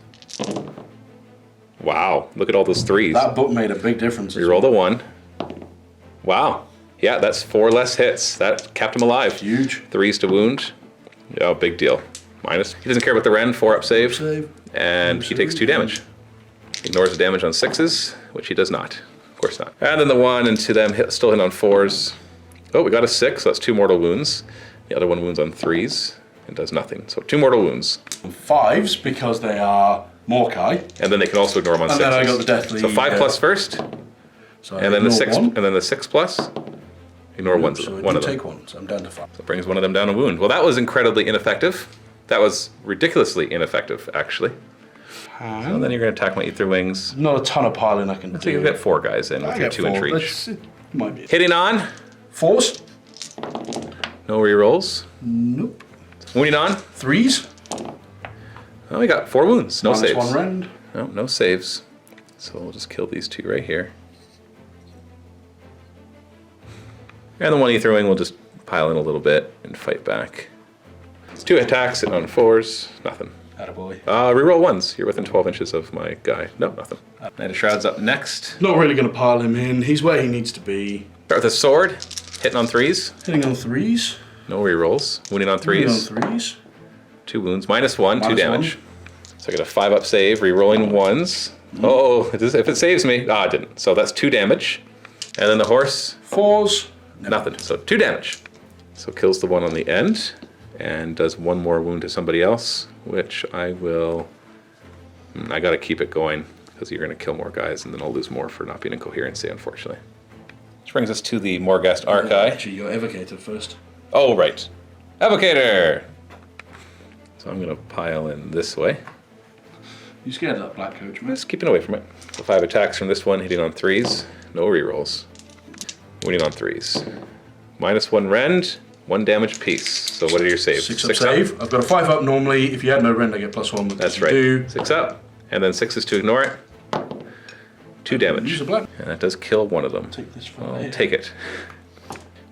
[SPEAKER 2] Wow! Look at all those 3s.
[SPEAKER 3] That book made a big difference.
[SPEAKER 2] Reroll the 1. Wow! Yeah, that's 4 less hits. That kept him alive.
[SPEAKER 3] Huge.
[SPEAKER 2] 3s to wound. Oh, big deal. Minus. He doesn't care about the Ren. 4 up save.
[SPEAKER 3] Save.
[SPEAKER 2] And he takes 2 damage. Ignores the damage on 6s, which he does not. Of course not. And then the 1 into them still hit on 4s. Oh, we got a 6, so that's 2 mortal wounds. The other one wounds on 3s and does nothing. So 2 mortal wounds.
[SPEAKER 3] 5s because they are Morkai.
[SPEAKER 2] And then they can also ignore them on 6s.
[SPEAKER 3] And then I got the Deathly.
[SPEAKER 2] So 5 plus first.
[SPEAKER 3] So
[SPEAKER 2] And then the 6
[SPEAKER 3] 1.
[SPEAKER 2] and then the 6 plus. Ignore one
[SPEAKER 3] So I
[SPEAKER 2] of
[SPEAKER 3] do
[SPEAKER 2] them.
[SPEAKER 3] take 1, so I'm down to 5.
[SPEAKER 2] So it brings one of them down a wound. Well, that was incredibly ineffective. That was ridiculously ineffective, actually. So then you're going to attack my Ether Wings.
[SPEAKER 3] Not a ton of piling I can
[SPEAKER 2] So
[SPEAKER 3] do.
[SPEAKER 2] you get 4 guys in with
[SPEAKER 3] I
[SPEAKER 2] your
[SPEAKER 3] get
[SPEAKER 2] 2 inch
[SPEAKER 3] 4.
[SPEAKER 2] reach.
[SPEAKER 3] It might be.
[SPEAKER 2] Hitting on.
[SPEAKER 3] 4s?
[SPEAKER 2] No rerolls.
[SPEAKER 3] Nope.
[SPEAKER 2] Wounding on.
[SPEAKER 3] 3s?
[SPEAKER 2] Oh, we got 4 wounds. No
[SPEAKER 3] Minus
[SPEAKER 2] saves.
[SPEAKER 3] 1 rend.
[SPEAKER 2] No, no saves. So we'll just kill these 2 right here. And the 1 Ether Wing will just pile in a little bit and fight back. It's 2 attacks, sitting on 4s. Nothing.
[SPEAKER 3] Attaboy.
[SPEAKER 2] Reroll 1s. You're within 12 inches of my guy. No, nothing. Knight of Shroud's up next.
[SPEAKER 3] Not really going to pile him in. He's where he needs to be.
[SPEAKER 2] Start with a sword. Hitting on 3s.
[SPEAKER 3] Hitting on 3s.
[SPEAKER 2] No rerolls. Wounding on 3s.
[SPEAKER 3] Hitting on 3s.
[SPEAKER 2] 2 wounds. -1, 2
[SPEAKER 3] Minus
[SPEAKER 2] damage. So I get a 5 up save, rerolling 1s. Oh, if it saves me. Ah, it didn't. So that's 2 damage. And then the horse,
[SPEAKER 3] 4s.
[SPEAKER 2] nothing. So 2 damage. So kills the one on the end and does 1 more wound to somebody else, which I will. I got to keep it going because you're going to kill more guys and then I'll lose more for not being in coherency, unfortunately. Which brings us to the Morghast Archive.
[SPEAKER 3] Actually, you're Evocator first.
[SPEAKER 2] Oh, right. Evocator! So I'm going to pile in this way.
[SPEAKER 3] You scared of that black coach, man?
[SPEAKER 2] Just keeping away from it. So 5 attacks from this one, hitting on 3s. No rerolls. Winning on 3s. -1 rend, 1 damage piece. So what are your saves?
[SPEAKER 3] 6 up save. I've got a 5 up normally. If you had no rend, I get +1. But
[SPEAKER 2] That's
[SPEAKER 3] you
[SPEAKER 2] right.
[SPEAKER 3] do.
[SPEAKER 2] 6 up. And then 6 is to ignore it. 2 damage.
[SPEAKER 3] Use a black.
[SPEAKER 2] And that does kill one of them.
[SPEAKER 3] Take this from
[SPEAKER 2] I'll
[SPEAKER 3] there.
[SPEAKER 2] take it.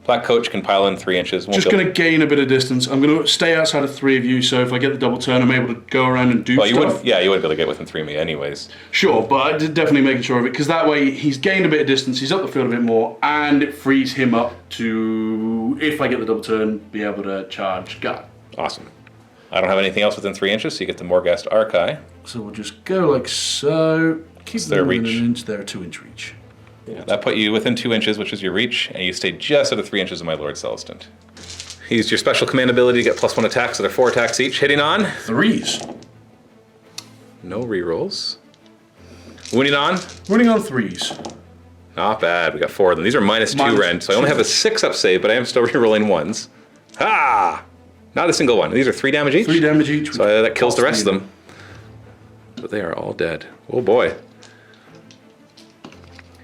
[SPEAKER 2] Black Coach can pile in 3 inches. Won't
[SPEAKER 3] Just
[SPEAKER 2] go-
[SPEAKER 3] going to gain a bit of distance. I'm going to stay outside of 3 of you, so if I get the double turn, I'm able to go around and do
[SPEAKER 2] Well, you
[SPEAKER 3] stuff.
[SPEAKER 2] would, yeah, you would be able to get within 3 of me anyways.
[SPEAKER 3] Sure, but I did definitely making sure of it, because that way he's gained a bit of distance, he's up the field a bit more, and it frees him up to, if I get the double turn, be able to charge guy.
[SPEAKER 2] Awesome. I don't have anything else within 3 inches, so you get the Morghast Archive.
[SPEAKER 3] So we'll just go like so. Keep
[SPEAKER 2] their
[SPEAKER 3] them within
[SPEAKER 2] reach.
[SPEAKER 3] an inch, they're a 2-inch reach.
[SPEAKER 2] Yeah, that put you within 2 inches, which is your reach, and you stay just at the 3 inches of my Lord Celestant. He used your special command ability to get +1 attacks, so they're 4 attacks each. Hitting on.
[SPEAKER 3] 3s.
[SPEAKER 2] No rerolls. Wounding on.
[SPEAKER 3] Running on 3s.
[SPEAKER 2] Not bad. We got 4 of them. These are -2
[SPEAKER 3] Minus
[SPEAKER 2] rend, so I only have a 6 up save, but I am still rerolling 1s. Ah! Not a single one. These are 3 damage each.
[SPEAKER 3] 3 damage each.
[SPEAKER 2] So that kills the rest of them. But they are all dead. Oh boy.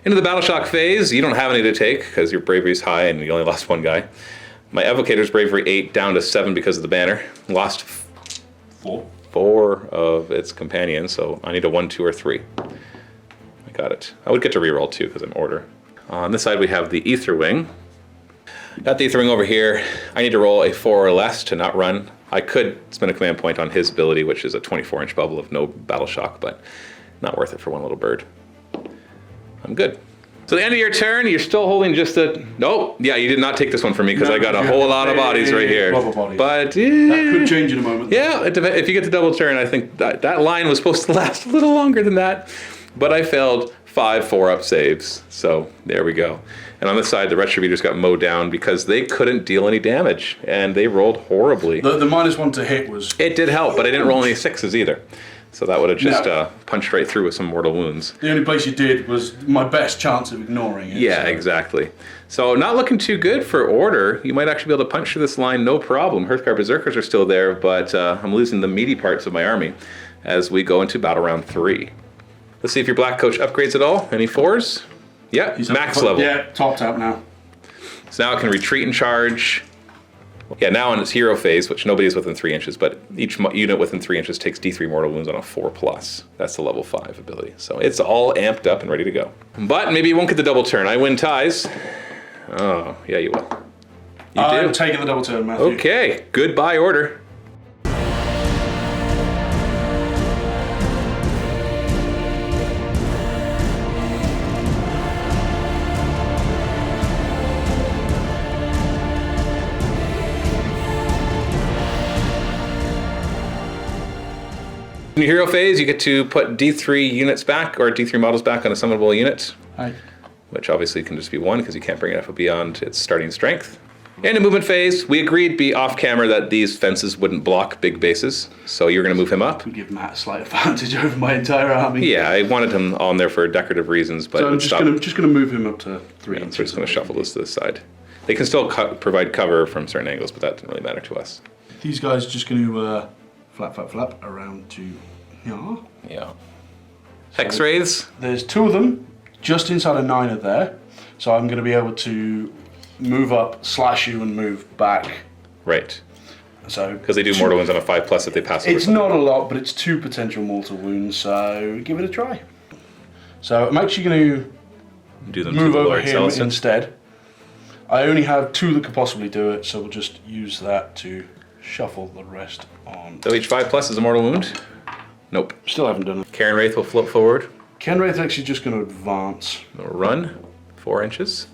[SPEAKER 2] Into the Battle Shock phase, you don't have any to take because your bravery's high and you only lost 1 guy. My Evocator's bravery 8 down to 7 because of the banner. Lost 4 of its companions, so I need a 1, 2, or 3. I got it. I would get to reroll 2 because I'm order. On this side we have the Ether Wing. Got the Ether Wing over here. I need to roll a 4 or less to not run. I could spend a command point on his ability, which is a 24-inch bubble of no Battle Shock, but not worth it for one little bird. I'm good. So the end of your turn, you're still holding just a... Nope. Yeah, you did not take this one from me because
[SPEAKER 3] No,
[SPEAKER 2] I got a
[SPEAKER 3] you
[SPEAKER 2] whole
[SPEAKER 3] have
[SPEAKER 2] lot of bodies right here.
[SPEAKER 3] lot of bodies.
[SPEAKER 2] But...
[SPEAKER 3] That could change in a moment.
[SPEAKER 2] Yeah, if you get the double turn, I think that line was supposed to last a little longer than that. But I failed 5 4-up saves. So there we go. And on this side, the Retributors got mowed down because they couldn't deal any damage. And they rolled horribly.
[SPEAKER 3] The -1 to hit was...
[SPEAKER 2] It did help, but I didn't roll any 6s either. So that would have just
[SPEAKER 3] No.
[SPEAKER 2] punched right through with some mortal wounds.
[SPEAKER 3] The only place you did was my best chance of ignoring it.
[SPEAKER 2] Yeah,
[SPEAKER 3] so.
[SPEAKER 2] exactly. So not looking too good for order. You might actually be able to punch through this line, no problem. Hearthguard Berserkers are still there, but I'm losing the meaty parts of my army as we go into battle round 3. Let's see if your Black Coach upgrades at all. Any 4s? Yeah,
[SPEAKER 3] He's up
[SPEAKER 2] max
[SPEAKER 3] to-
[SPEAKER 2] level.
[SPEAKER 3] Yeah, topped out now.
[SPEAKER 2] So now it can retreat and charge. Yeah, now in its hero phase, which nobody is within 3 inches, but each unit within 3 inches takes D3 mortal wounds on a 4+. That's the level 5 ability. So it's all amped up and ready to go. But maybe you won't get the double turn. I win ties. Oh, yeah, you will. You
[SPEAKER 3] I'm
[SPEAKER 2] do?
[SPEAKER 3] taking the double turn, Matthew.
[SPEAKER 2] Okay, goodbye order. In your hero phase, you get to put D3 units back, or D3 models back on a summonable unit.
[SPEAKER 3] Hi.
[SPEAKER 2] Which obviously can just be one because you can't bring it up beyond its starting strength. In the movement phase, we agreed be off camera that these fences wouldn't block big bases, so you're going to move him up.
[SPEAKER 3] Give Matt a slight advantage over my entire army.
[SPEAKER 2] Yeah, I wanted him on there for decorative reasons, but
[SPEAKER 3] So I'm just gonna move him up to 3
[SPEAKER 2] so we're
[SPEAKER 3] inches.
[SPEAKER 2] just going to shuffle this to the side. They can still provide cover from certain angles, but that didn't really matter to us.
[SPEAKER 3] These guys are just gonna flap around to here.
[SPEAKER 2] Yeah. Hex Wraiths.
[SPEAKER 3] There's 2 of them just inside a 9 of there, so I'm gonna be able to move up, slash you, and move back.
[SPEAKER 2] Right.
[SPEAKER 3] So
[SPEAKER 2] Because they do mortal wounds on a 5+ if they pass over
[SPEAKER 3] it's
[SPEAKER 2] something.
[SPEAKER 3] not a lot, but it's 2 potential mortal wounds, so give it a try. So I'm actually going
[SPEAKER 2] Do
[SPEAKER 3] to
[SPEAKER 2] them
[SPEAKER 3] move
[SPEAKER 2] to the
[SPEAKER 3] over
[SPEAKER 2] Lord
[SPEAKER 3] him
[SPEAKER 2] Celestin.
[SPEAKER 3] instead. I only have 2 that could possibly do it, so we'll just use that to shuffle the rest on.
[SPEAKER 2] So each 5+ is a mortal wound? Nope.
[SPEAKER 3] Still haven't done it.
[SPEAKER 2] Karen Wraith will float forward.
[SPEAKER 3] Kenwraith's actually just going to advance.
[SPEAKER 2] They'll run 4 inches.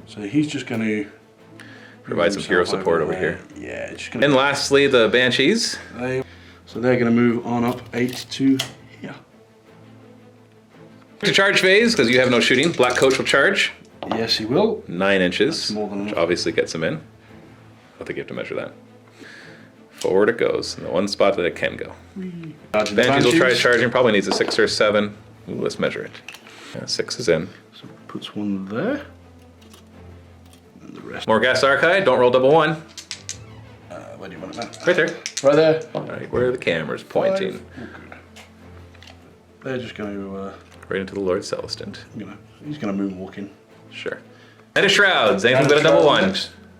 [SPEAKER 3] So he's just going to
[SPEAKER 2] Provide some hero support over here.
[SPEAKER 3] Yeah, just going
[SPEAKER 2] And lastly, the Banshees.
[SPEAKER 3] So they're going to move on up 8 to here.
[SPEAKER 2] To charge phase, because you have no shooting, Black Coach will charge.
[SPEAKER 3] Yes, he will.
[SPEAKER 2] 9 inches,
[SPEAKER 3] That's more than
[SPEAKER 2] which
[SPEAKER 3] enough.
[SPEAKER 2] obviously gets him in. I think you have to measure that. Forward it goes, in the one spot that it can go. Banshees will try charging, probably needs a 6 or 7. Ooh, let's measure it. Yeah, 6 is in.
[SPEAKER 3] So puts 1 there. And the rest.
[SPEAKER 2] Morghast Archive, don't roll double 1.
[SPEAKER 3] Where do you want it, man?
[SPEAKER 2] Right there.
[SPEAKER 3] Right there.
[SPEAKER 2] Alright, where are the cameras pointing?
[SPEAKER 3] 5. Oh, good. They're just going to,
[SPEAKER 2] Right into the Lord Celestin.
[SPEAKER 3] he's going to moonwalk in.
[SPEAKER 2] Sure. Knight of Shrouds, anything but a double 1.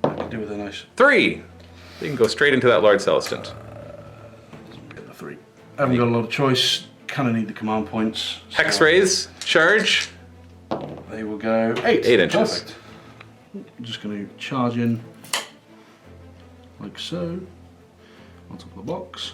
[SPEAKER 3] I can do with a nice
[SPEAKER 2] 3. You can go straight into that Lord Celestin.
[SPEAKER 3] get the 3. I haven't got a lot of choice. Kind of need the command points. So
[SPEAKER 2] Hex Rays, charge.
[SPEAKER 3] They will go 8.
[SPEAKER 2] 8 inches.
[SPEAKER 3] Perfect. I'm just going to charge in like so on top of the box.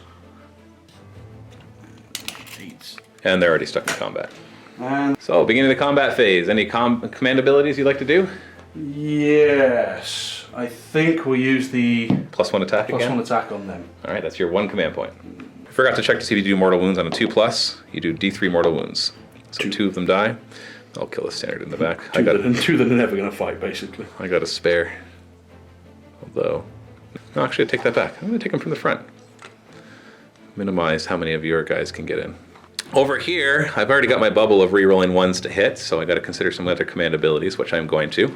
[SPEAKER 3] 8.
[SPEAKER 2] And they're already stuck in combat.
[SPEAKER 3] And
[SPEAKER 2] So, beginning of the combat phase. Any command abilities you'd like to do?
[SPEAKER 3] yes, I think we'll use the
[SPEAKER 2] +1 attack
[SPEAKER 3] +1
[SPEAKER 2] again.
[SPEAKER 3] attack on them.
[SPEAKER 2] All right, that's your 1 command point. I forgot to check to see if you do mortal wounds on a 2+. You do D3 mortal wounds. So 2 of them die. I'll kill a standard in the back. I
[SPEAKER 3] 2 that are never going to fight, basically.
[SPEAKER 2] got a spare. Although, no, actually, I take that back. I'm going to take them from the front. Minimize how many of your guys can get in. Over here, I've already got my bubble of re-rolling 1s to hit, so I got to consider some other command abilities, which I'm going to.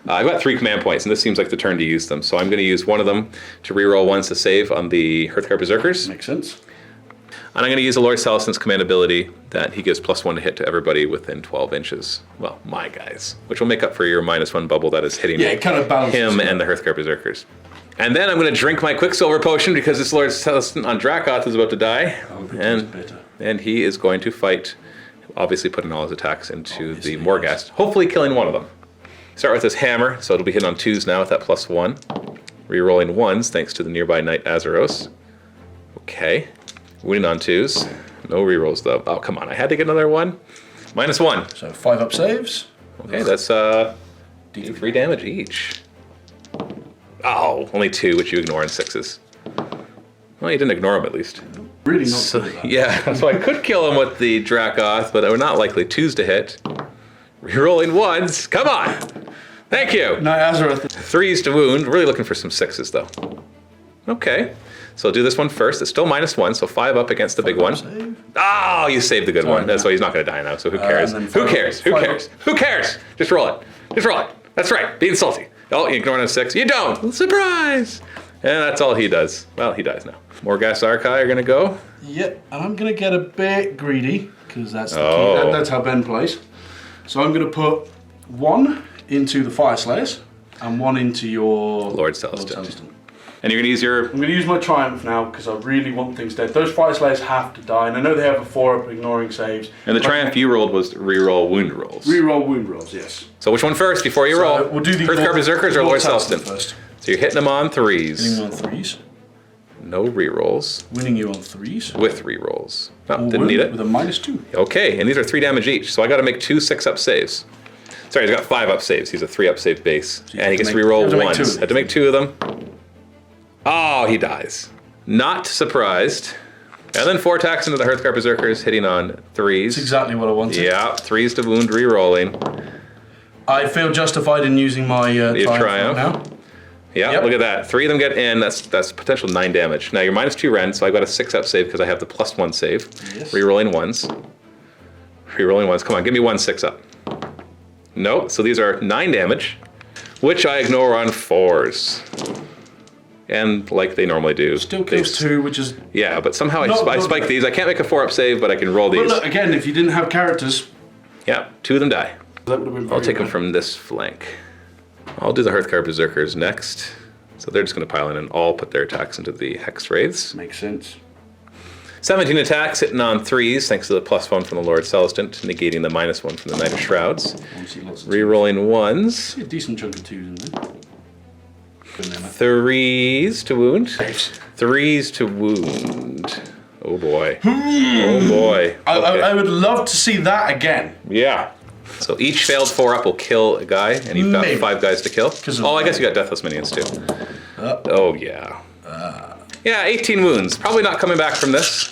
[SPEAKER 2] I've got 3 command points, and this seems like the turn to use them. So I'm going to use one of them to re-roll 1s to save on the Hearthguard Berserkers.
[SPEAKER 3] Makes sense.
[SPEAKER 2] And I'm going to use the Lord Celestin's command ability that he gives +1 to hit to everybody within 12 inches. Well, my guys. Which will make up for your -1 bubble that is hitting
[SPEAKER 3] Yeah, it kind of balances
[SPEAKER 2] him
[SPEAKER 3] it.
[SPEAKER 2] and the Hearthguard Berserkers. And then I'm going to drink my Quicksilver Potion because this Lord Celestin on Dracoth is about to die. And he is going to fight, obviously putting all his attacks into the Morghast, hopefully killing one of them. Start with this hammer, so it'll be hitting on 2s now with that +1. Rerolling 1s thanks to the nearby Knight Azeros. Okay. Winning on 2s. No rerolls though. Oh, come on. I had to get another 1. -1.
[SPEAKER 3] So 5 up saves.
[SPEAKER 2] Okay, that's D3 damage each. Oh, only 2, which you ignore in 6s. Well, you didn't ignore them at least.
[SPEAKER 3] Really not
[SPEAKER 2] So,
[SPEAKER 3] good at that.
[SPEAKER 2] yeah, so I could kill him with the Dracoth, but we're not likely 2s to hit. Rerolling 1s. Come on. Thank you.
[SPEAKER 3] No, Azareth.
[SPEAKER 2] 3s to wound. Really looking for some 6s though. Okay. So I'll do this one first. It's still -1, so 5 up against the big one.
[SPEAKER 3] Save.
[SPEAKER 2] Oh, you saved the good one.
[SPEAKER 3] no.
[SPEAKER 2] That's why he's not going to die now, so who cares?
[SPEAKER 3] and then
[SPEAKER 2] Who
[SPEAKER 3] 5
[SPEAKER 2] cares? Who
[SPEAKER 3] 5
[SPEAKER 2] cares? Who cares? Just roll it. Just roll it. That's right. Being salty. Oh, you ignoring a 6. You don't. Surprise! And that's all he does. Well, he dies now. Morghast Archive are going to go.
[SPEAKER 3] Yep, and I'm going to get a bit greedy, because that's the
[SPEAKER 2] Oh.
[SPEAKER 3] key. That's how Ben plays. So I'm going to put 1 into the Fire Slayers, and 1 into your
[SPEAKER 2] Lord Celestin. And you're going to use your...
[SPEAKER 3] I'm going to use my Triumph now, because I really want things dead. Those Fire Slayers have to die, and I know they have a 4-up ignoring saves.
[SPEAKER 2] And the Triumph you rolled was to reroll wound rolls.
[SPEAKER 3] Reroll wound rolls, yes.
[SPEAKER 2] So which one first before you roll?
[SPEAKER 3] We'll do the
[SPEAKER 2] Hearthguard Berserkers or Lord Celestin?
[SPEAKER 3] first.
[SPEAKER 2] So you're hitting them on
[SPEAKER 3] Winning
[SPEAKER 2] 3s.
[SPEAKER 3] on 3s.
[SPEAKER 2] No rerolls.
[SPEAKER 3] Winning you on 3s.
[SPEAKER 2] With rerolls. No,
[SPEAKER 3] Or
[SPEAKER 2] didn't need it.
[SPEAKER 3] With a -2.
[SPEAKER 2] Okay, and these are 3 damage each, so I got to make 2 6-up saves. Sorry, he's got 5-up saves. He's a 3-up save base,
[SPEAKER 3] you
[SPEAKER 2] and he
[SPEAKER 3] have to
[SPEAKER 2] gets to
[SPEAKER 3] make-
[SPEAKER 2] reroll
[SPEAKER 3] you have to make 2 of
[SPEAKER 2] 1s.
[SPEAKER 3] them.
[SPEAKER 2] Had to make 2 of them. Oh, he dies. Not surprised. And then 4 attacks into the Hearthguard Berserkers, hitting on 3s.
[SPEAKER 3] That's exactly what I wanted.
[SPEAKER 2] Yeah, 3s to wound, re-rolling.
[SPEAKER 3] I feel justified in using my triumph now.
[SPEAKER 2] Yeah,
[SPEAKER 3] Yep.
[SPEAKER 2] look at that. 3 of them get in. That's potential 9 damage. Now you're -2 rend, so I got a 6-up save because I have the +1 save.
[SPEAKER 3] Yes.
[SPEAKER 2] Re-rolling 1s. Re-rolling 1s. Come on, give me 1 6-up. Nope. So these are 9 damage, which I ignore on 4s. And like they normally do.
[SPEAKER 3] Still kills 2, which is...
[SPEAKER 2] Yeah, but somehow I
[SPEAKER 3] Not
[SPEAKER 2] spike these. I can't make a 4-up save, but I can roll these.
[SPEAKER 3] But look, again, if you didn't have characters...
[SPEAKER 2] Yeah, 2 of them die.
[SPEAKER 3] That would have been
[SPEAKER 2] I'll
[SPEAKER 3] very
[SPEAKER 2] take them
[SPEAKER 3] bad.
[SPEAKER 2] from this flank. I'll do the Hearthguard Berserkers next. So they're just going to pile in and all put their attacks into the Hex Wraiths.
[SPEAKER 3] Makes sense.
[SPEAKER 2] 17 attacks, hitting on 3s, thanks to the +1 from the Lord Celestant, negating the -1 from the Knight of Shrouds.
[SPEAKER 3] Obviously, lots of
[SPEAKER 2] Re-rolling 1s.
[SPEAKER 3] a decent chunk of 2s in there.
[SPEAKER 2] 3s to wound. 3s to wound. Oh boy. Oh boy.
[SPEAKER 3] I
[SPEAKER 2] Okay.
[SPEAKER 3] would love to see that again.
[SPEAKER 2] Yeah. So each failed 4-up will kill a guy, and you've got
[SPEAKER 3] Maybe.
[SPEAKER 2] 5 guys to kill.
[SPEAKER 3] 'Cause of-
[SPEAKER 2] Oh, I guess you got Deathless Minions too. Oh yeah. Yeah, 18 wounds. Probably not coming back from this.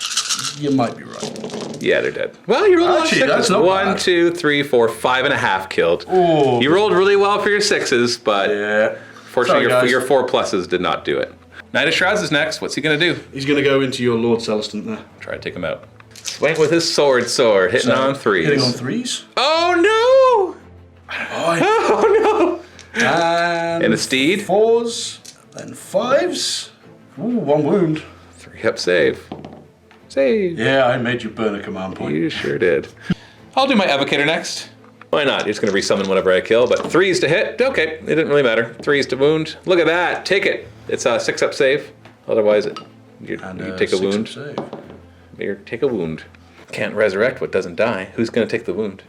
[SPEAKER 3] You might be right.
[SPEAKER 2] Yeah, they're dead. Well, you rolled a lot of
[SPEAKER 3] Actually,
[SPEAKER 2] sixes.
[SPEAKER 3] that's not
[SPEAKER 2] 1,
[SPEAKER 3] bad.
[SPEAKER 2] 2, 3, 4, 5.5 killed.
[SPEAKER 3] Oh.
[SPEAKER 2] You rolled really well for your 6s, but
[SPEAKER 3] Yeah.
[SPEAKER 2] fortunately
[SPEAKER 3] Sorry, guys.
[SPEAKER 2] your 4 pluses did not do it. Knight of Shrouds is next. What's he gonna do?
[SPEAKER 3] He's going to go into your Lord Celestant there.
[SPEAKER 2] Try to take him out. Swing with his sword, hitting on 3s.
[SPEAKER 3] Hitting on 3s.
[SPEAKER 2] Oh
[SPEAKER 3] Oh,
[SPEAKER 2] no! Oh no!
[SPEAKER 3] and
[SPEAKER 2] And a steed.
[SPEAKER 3] 4s. Then 5s. Ooh, 1 wound.
[SPEAKER 2] 3-up save. Save.
[SPEAKER 3] Yeah, I made you burn a command point.
[SPEAKER 2] You sure did. I'll do my Evocator next. Why not? You're just going to resummon whenever I kill, but 3s to hit. Okay, it didn't really matter. 3s to wound. Look at that. Take it. It's a 6-up save. Otherwise, you take a
[SPEAKER 3] 6-up
[SPEAKER 2] wound.
[SPEAKER 3] Save.
[SPEAKER 2] You take a wound. Can't resurrect what doesn't die. Who's going to take the wound?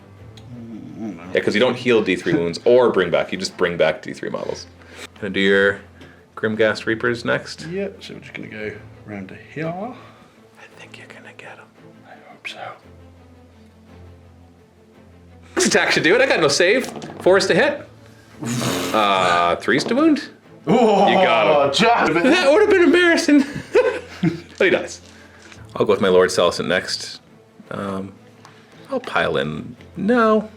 [SPEAKER 2] Yeah, because you don't heal D3 wounds or bring back. You just bring back D3 models. Gonna do your Grimghast Reapers next.
[SPEAKER 3] Yeah, so we're just going to go round to here. I
[SPEAKER 2] I think you're gonna get them.
[SPEAKER 3] hope so.
[SPEAKER 2] This attack should do it. I got no save. 4s to hit. 3s to wound.
[SPEAKER 3] Oh,
[SPEAKER 2] You got him.
[SPEAKER 3] Jack.
[SPEAKER 2] That would have been embarrassing. But he dies. I'll go with my Lord Celestant next. I'll pile in. No,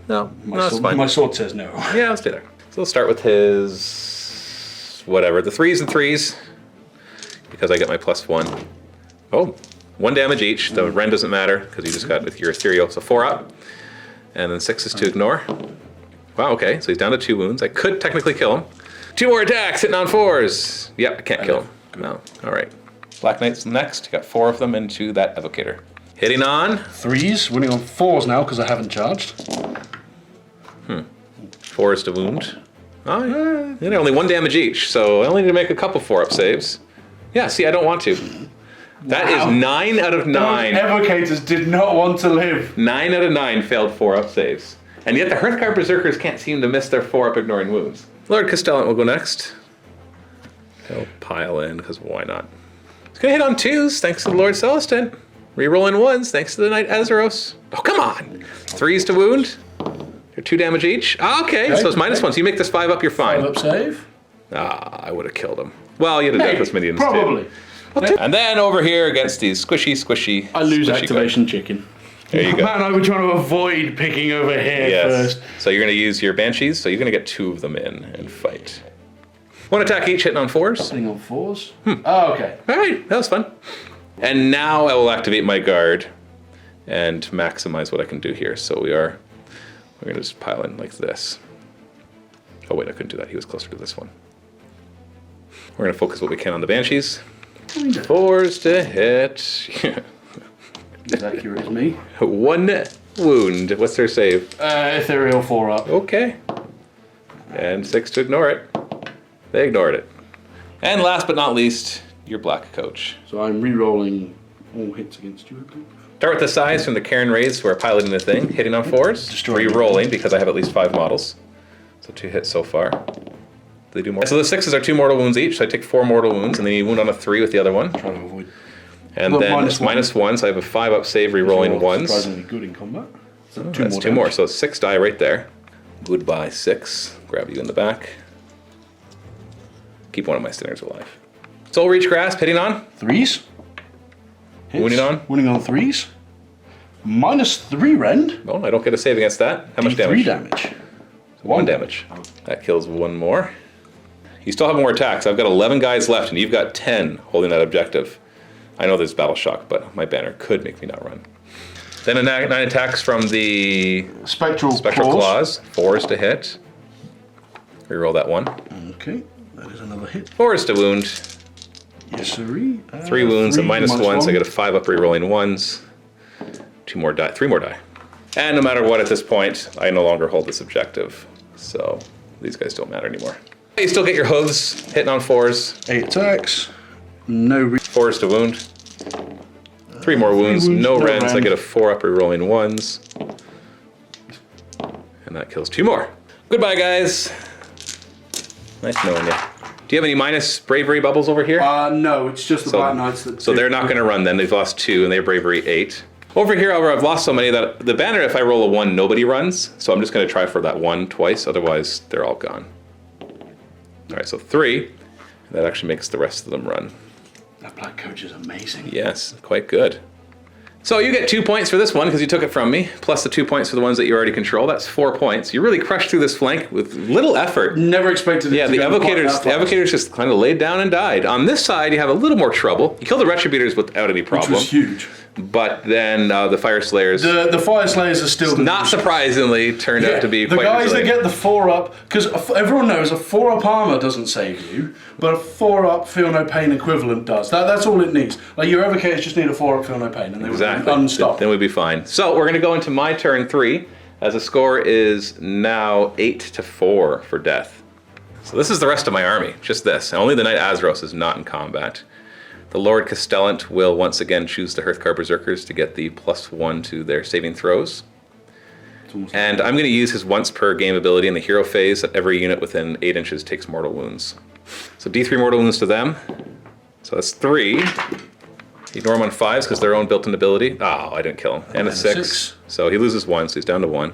[SPEAKER 2] it's fine.
[SPEAKER 3] My sword says no.
[SPEAKER 2] Yeah, I'll stay there. So we'll start with his whatever. The 3s and 3s. Because I get my +1. Oh, 1 damage each. The rend doesn't matter because you just got with your ethereal. So 4-up. And then 6 is to ignore. Wow, okay. So he's down to 2 wounds. I could technically kill him. 2 more attacks, hitting on 4s. Yep, I can't kill him. No. All right. Black Knight's next. Got 4 of them into that Evocator. Hitting on
[SPEAKER 3] 3s, winning on 4s now because I haven't charged.
[SPEAKER 2] 4s to wound. Oh, yeah. Only 1 damage each, so I only need to make a couple 4-up saves. Yeah, see, I don't want to. That
[SPEAKER 3] Wow.
[SPEAKER 2] is 9 out of 9.
[SPEAKER 3] Those evocators did not want to live.
[SPEAKER 2] 9 out of 9 failed 4-up saves. And yet the Hearthguard Berserkers can't seem to miss their 4-up ignoring wounds. Lord Castellan will go next. He'll pile in, because why not? He's going to hit on 2s, thanks to the Lord Celestant. Rerolling 1s, thanks to the Knight Azeros. Oh, come on! 3s to wound. They're 2 damage each. Ah, okay, so it's -1. So you make this 5-up, you're fine.
[SPEAKER 3] 5-up save.
[SPEAKER 2] Ah, I would have killed him. Well, you had a
[SPEAKER 3] Maybe,
[SPEAKER 2] Deathless Minions
[SPEAKER 3] probably.
[SPEAKER 2] too. And then over here against these squishy.
[SPEAKER 3] I lose
[SPEAKER 2] squishy
[SPEAKER 3] activation chicken.
[SPEAKER 2] There you go.
[SPEAKER 3] Man, I was trying to avoid picking over here
[SPEAKER 2] Yes.
[SPEAKER 3] first.
[SPEAKER 2] So you're going to use your Banshees, so you're going to get 2 of them in and fight. 1 attack each, hitting on 4s.
[SPEAKER 3] Hitting on 4s. Oh, okay.
[SPEAKER 2] All right, that was fun. And now I will activate my guard and maximize what I can do here. So we're going to just pile in like this. Oh wait, I couldn't do that. He was closer to this one. We're going to focus what we can on the Banshees. 4s to hit.
[SPEAKER 3] As accurate as me.
[SPEAKER 2] 1 wound. What's their save?
[SPEAKER 3] Ethereal 4-up.
[SPEAKER 2] Okay. And 6 to ignore it. They ignored it. And last but not least, your black coach.
[SPEAKER 3] So I'm re-rolling all hits against you, I believe.
[SPEAKER 2] Start with the size from the Cairn Raids who are piloting the thing, hitting on 4s.
[SPEAKER 3] Destroying
[SPEAKER 2] Re-rolling because I have at least 5 models. So 2 hits so far. They do more. So the 6s are 2 mortal wounds each, so I take 4 mortal wounds, and then you wound on a 3 with the other one.
[SPEAKER 3] Trying to avoid.
[SPEAKER 2] And
[SPEAKER 3] Well,
[SPEAKER 2] then it's -1, so I have a 5-up save, re-rolling 1s.
[SPEAKER 3] Surprisingly good in combat. So
[SPEAKER 2] That's 2 more, so 6 die right there. Goodbye, 6. Grab you in the back. Keep one of my standards alive. Soul Reach Grasp, hitting on
[SPEAKER 3] 3s. Hits.
[SPEAKER 2] Wounding on?
[SPEAKER 3] Wounding on 3s. -3 rend.
[SPEAKER 2] Oh, I don't get a save against that. How much
[SPEAKER 3] D3
[SPEAKER 2] damage?
[SPEAKER 3] damage.
[SPEAKER 2] 1 damage. That kills 1 more. You still have more attacks. I've got 11 guys left, and you've got 10 holding that objective. I know there's Battle Shock, but my banner could make me not run. Then 9 attacks from the
[SPEAKER 3] Spectral
[SPEAKER 2] Claws. 4s to hit. Reroll that 1.
[SPEAKER 3] Okay, that is another hit.
[SPEAKER 2] 4s to wound.
[SPEAKER 3] Yes, sirree.
[SPEAKER 2] 3 wounds, a -1, so I get a
[SPEAKER 3] -1.
[SPEAKER 2] 5 up rerolling 1s. 2 more die, 3 more die. And no matter what at this point, I no longer hold this objective. So these guys don't matter anymore. You still get your hooves hitting on 4s.
[SPEAKER 3] 8 attacks. No
[SPEAKER 2] 4s to wound. 3 more wounds, no rends. I get a 4 up rerolling 1s. And that kills 2 more. Goodbye, guys. Nice knowing you. Do you have any minus bravery bubbles over here?
[SPEAKER 3] No, it's just the Black Knights that...
[SPEAKER 2] So they're not going to run then. They've lost 2 and they have bravery 8. Over here, however, I've lost so many that the banner, if I roll a 1, nobody runs. So I'm just going to try for that 1 twice. Otherwise, they're all gone. All right, so 3. That actually makes the rest of them run.
[SPEAKER 3] That black coach is amazing.
[SPEAKER 2] Yes, quite good. So you get 2 points for this one because you took it from me, plus the 2 points for the ones that you already control. That's 4 points. You really crushed through this flank with little effort.
[SPEAKER 3] Never expected it
[SPEAKER 2] Yeah,
[SPEAKER 3] to
[SPEAKER 2] the
[SPEAKER 3] go quite that fast.
[SPEAKER 2] evocators just kind of laid down and died. On this side, you have a little more trouble. You kill the retributors without any problem.
[SPEAKER 3] Which was huge.
[SPEAKER 2] But then the Fire Slayers,
[SPEAKER 3] The Fire Slayers are still...
[SPEAKER 2] not surprisingly, turned out to be
[SPEAKER 3] the
[SPEAKER 2] quite
[SPEAKER 3] guys
[SPEAKER 2] resilient.
[SPEAKER 3] that get the 4-up, because everyone knows a 4-up armor doesn't save you, but a 4-up feel no pain equivalent does. That's all it needs. Like your evocators just need a 4-up feel no pain, and they
[SPEAKER 2] Exactly.
[SPEAKER 3] will unstop.
[SPEAKER 2] Then we'd be fine. So we're going to go into my turn 3, as the score is now 8-4 for death. So this is the rest of my army, just this. And only the Knight Azeros is not in combat. The Lord Castellant will once again choose the Hearthguard Berserkers to get the +1 to their saving throws. And I'm going to use his once per game ability in the hero phase that every unit within 8 inches takes mortal wounds. So D3 mortal wounds to them. So that's 3. Ignore them on 5s because their own built-in ability. Oh, I didn't kill him. And a 6. So he loses 1, so he's down to 1.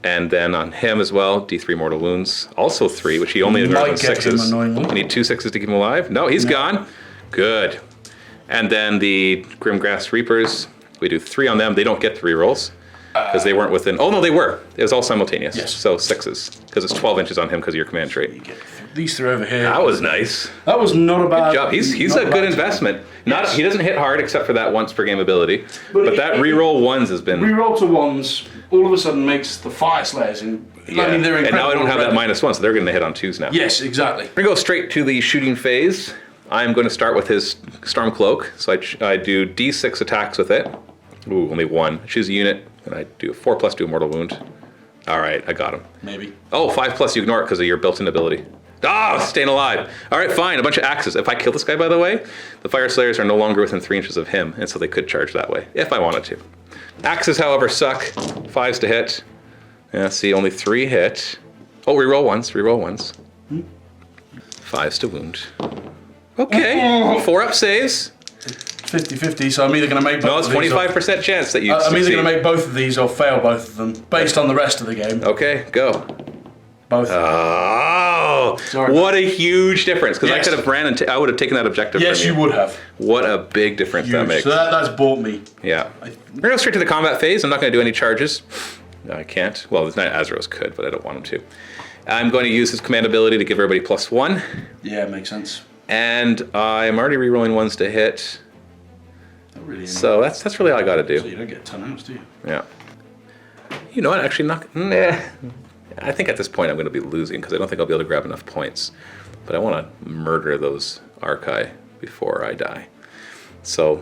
[SPEAKER 2] And then on him as well, D3 mortal wounds. Also 3, which he only ignores on 6s. I need 2 6s to keep him alive. No, he's gone. Good. And then the Grimgrass Reapers, we do 3 on them. They don't get 3 rolls because they weren't within. Oh no, they were. It was all simultaneous.
[SPEAKER 3] Yes.
[SPEAKER 2] So 6s because it's 12 inches on him because of your command trait.
[SPEAKER 3] You get these 3 over here.
[SPEAKER 2] That was nice.
[SPEAKER 3] That was not a bad...
[SPEAKER 2] Good job. He's a good investment. Yes. He doesn't hit hard except for that once per game ability. But that reroll 1s has been...
[SPEAKER 3] Reroll to 1s all of a sudden makes the Fire Slayers in...
[SPEAKER 2] Yeah.
[SPEAKER 3] I mean, they're
[SPEAKER 2] and now I don't have that
[SPEAKER 3] already.
[SPEAKER 2] -1, so they're going to hit on 2s now.
[SPEAKER 3] Yes, exactly.
[SPEAKER 2] We're going to go straight to the shooting phase. I'm going to start with his Storm Cloak. So I do D6 attacks with it. Ooh, only 1. I choose a unit, and I do a 4+2 mortal wound. All right, I got him.
[SPEAKER 3] Maybe.
[SPEAKER 2] Oh, 5+ you ignore it because of your built-in ability. Ah, staying alive. All right, fine. A bunch of axes. If I kill this guy, by the way, the Fire Slayers are no longer within 3 inches of him, and so they could charge that way, if I wanted to. Axes, however, suck. 5s to hit. Yeah, see, only 3 hit. Oh, reroll 1s, reroll 1s. 5s to wound. Okay, 4 up saves.
[SPEAKER 3] 50-50, so I'm either going to make both
[SPEAKER 2] No, it's
[SPEAKER 3] of these
[SPEAKER 2] 25% chance that you
[SPEAKER 3] I'm either
[SPEAKER 2] succeed.
[SPEAKER 3] going to make both of these or fail both of them, based on the rest of the game.
[SPEAKER 2] Okay, go.
[SPEAKER 3] Both.
[SPEAKER 2] Oh,
[SPEAKER 3] Sorry.
[SPEAKER 2] what a huge difference! Because
[SPEAKER 3] Yes.
[SPEAKER 2] I could have ran and I would have taken that objective.
[SPEAKER 3] Yes,
[SPEAKER 2] from
[SPEAKER 3] you would have.
[SPEAKER 2] What a big difference that
[SPEAKER 3] Huge.
[SPEAKER 2] makes.
[SPEAKER 3] So that's bought me.
[SPEAKER 2] Yeah. We're going to go straight to the combat phase. I'm not going to do any charges. No, I can't. Well, the Knight Azeros could, but I don't want him to. I'm going to use his command ability to give everybody +1.
[SPEAKER 3] Yeah, makes sense.
[SPEAKER 2] And I'm already rerolling 1s to hit.
[SPEAKER 3] Not really.
[SPEAKER 2] So that's really all I got to
[SPEAKER 3] So
[SPEAKER 2] do.
[SPEAKER 3] you don't get 10 outs, do you?
[SPEAKER 2] Yeah. You know what? Actually, not. Nah. I think at this point I'm going to be losing because I don't think I'll be able to grab enough points. But I want to murder those Archai before I die. So,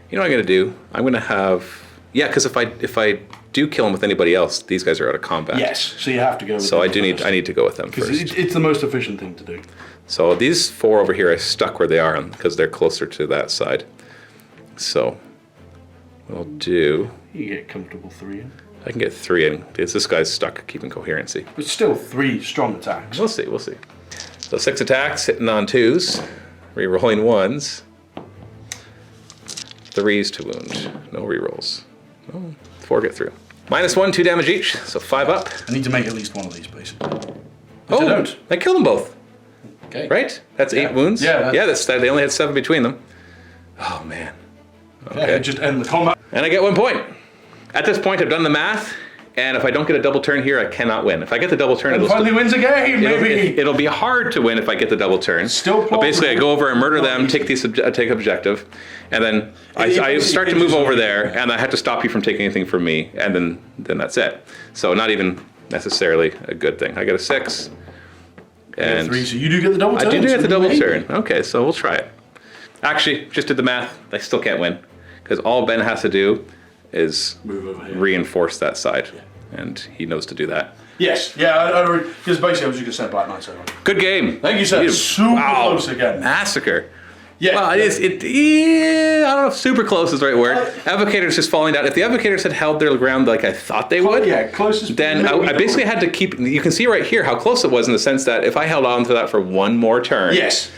[SPEAKER 2] you know what I'm going to do? I'm going to have... Yeah, because if I do kill him with anybody else, these guys are out of combat.
[SPEAKER 3] Yes, so you have to go with
[SPEAKER 2] So
[SPEAKER 3] them
[SPEAKER 2] I need to go with them
[SPEAKER 3] Because
[SPEAKER 2] first.
[SPEAKER 3] it's the most efficient thing to do.
[SPEAKER 2] So these 4 over here are stuck where they are because they're closer to that side. So what I'll do...
[SPEAKER 3] You get comfortable 3 in.
[SPEAKER 2] I can get 3 in because this guy's stuck keeping coherency.
[SPEAKER 3] But still 3 strong attacks.
[SPEAKER 2] We'll see, we'll see. So 6 attacks, hitting on 2s, re-rolling 1s, 3s to wound, no re-rolls. Oh, 4 get through. -1, 2 damage each, so 5 up.
[SPEAKER 3] I need to make at least one of these, basically.
[SPEAKER 2] Oh,
[SPEAKER 3] I don't.
[SPEAKER 2] I killed them both,
[SPEAKER 3] Okay.
[SPEAKER 2] right? That's 8 wounds?
[SPEAKER 3] Yeah,
[SPEAKER 2] Yeah, they only had 7 between them. Oh, man.
[SPEAKER 3] Okay, just end the combat.
[SPEAKER 2] And I get 1 point. At this point, I've done the math, and if I don't get a double turn here, I cannot win. If I get the double turn,
[SPEAKER 3] And finally wins a game, maybe.
[SPEAKER 2] it'll be hard to win if I get the double turn.
[SPEAKER 3] Still
[SPEAKER 2] But basically, I go over and murder them,
[SPEAKER 3] easy.
[SPEAKER 2] take objective, and then I start to move over there, and I have to stop you from taking anything from me, and then that's it. So not even necessarily a good thing. I get a 6. And
[SPEAKER 3] 3, so you do get the double turn.
[SPEAKER 2] I do get the double
[SPEAKER 3] maybe.
[SPEAKER 2] turn. Okay, so we'll try it. Actually, just did the math. I still can't win because all Ben has to do is
[SPEAKER 3] Move over here.
[SPEAKER 2] reinforce that side, and he knows to do that.
[SPEAKER 3] Yes, yeah, because basically I was just going to say Black Knights over.
[SPEAKER 2] Good game.
[SPEAKER 3] Thank you, sir.
[SPEAKER 2] You-
[SPEAKER 3] Super close again.
[SPEAKER 2] Massacre.
[SPEAKER 3] Yeah.
[SPEAKER 2] Well, yeah, I don't know if super close is the right word. Advocators just falling down. If the Advocators had held their ground like I thought they would,
[SPEAKER 3] Yeah, closest.
[SPEAKER 2] then I basically had to keep. You can see right here how close it was in the sense that if I held on to that for one more turn,
[SPEAKER 3] Yes.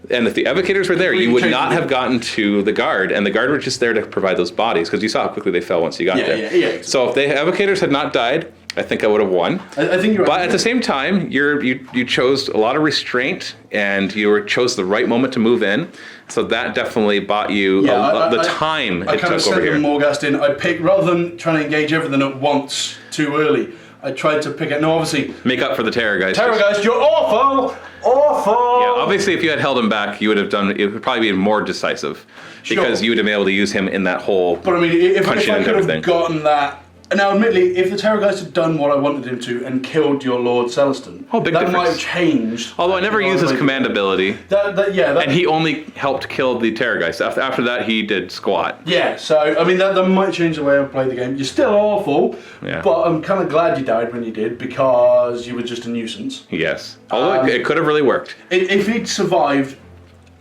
[SPEAKER 2] and if the Advocators were there, you would not have gotten to the Guard, and the Guard were just there to provide those bodies because you saw how quickly they fell once you got there.
[SPEAKER 3] Yeah, exactly.
[SPEAKER 2] So if the Advocators had not died, I think I would have won.
[SPEAKER 3] I think you're right.
[SPEAKER 2] But at the same time, you chose a lot of restraint, and you chose the right moment to move in. So that definitely bought you the time
[SPEAKER 3] I
[SPEAKER 2] it
[SPEAKER 3] kind of
[SPEAKER 2] took over
[SPEAKER 3] set the
[SPEAKER 2] here.
[SPEAKER 3] Morghast in. I picked, rather than trying to engage everything at once too early, I tried to pick it. No, obviously,
[SPEAKER 2] Make up for the Terror guys.
[SPEAKER 3] Terror guys, you're awful! Awful!
[SPEAKER 2] Yeah, obviously, if you had held him back, you would have done. It would probably be more decisive because
[SPEAKER 3] Sure.
[SPEAKER 2] you would have been able to use him in that whole.
[SPEAKER 3] But I mean, if I
[SPEAKER 2] punching
[SPEAKER 3] could
[SPEAKER 2] into
[SPEAKER 3] have
[SPEAKER 2] everything.
[SPEAKER 3] gotten that. Now, admittedly, if the Terror guys had done what I wanted him to and killed your Lord Celestin,
[SPEAKER 2] Oh, big
[SPEAKER 3] that
[SPEAKER 2] difference.
[SPEAKER 3] might have changed.
[SPEAKER 2] Although I never used his command ability, and he only helped kill the Terror guys. After that, he did squat.
[SPEAKER 3] Yeah, so I mean that might change the way I play the game. You're still awful,
[SPEAKER 2] Yeah.
[SPEAKER 3] but I'm kind of glad you died when you did because you were just a nuisance.
[SPEAKER 2] Yes. Although it could have really worked.
[SPEAKER 3] If he'd survived,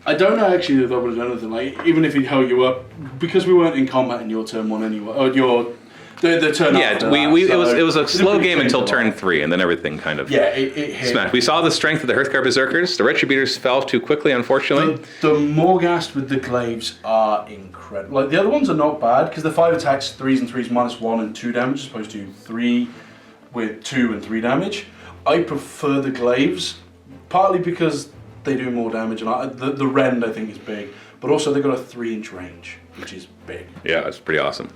[SPEAKER 3] I don't know actually if I would have done anything. Like even if he'd held you up, because we weren't in combat in your turn 1 anyway, or the turn
[SPEAKER 2] Yeah,
[SPEAKER 3] after
[SPEAKER 2] it was a
[SPEAKER 3] didn't
[SPEAKER 2] slow
[SPEAKER 3] really
[SPEAKER 2] game
[SPEAKER 3] change
[SPEAKER 2] until
[SPEAKER 3] a lot.
[SPEAKER 2] turn 3, and then everything kind of
[SPEAKER 3] Yeah, it hit.
[SPEAKER 2] smashed. We saw the strength of the Hearthguard Berserkers. The Retributors fell too quickly, unfortunately.
[SPEAKER 3] The Morghast with the glaives are incredible. Like the other ones are not bad because the 5 attacks, 3s and 3s, -1 and 2 damage, as opposed to 3 with 2 and 3 damage. I prefer the glaives, partly because they do more damage, and the rend I think is big, but also they've got a 3-inch range, which is big.
[SPEAKER 2] Yeah, it's pretty awesome.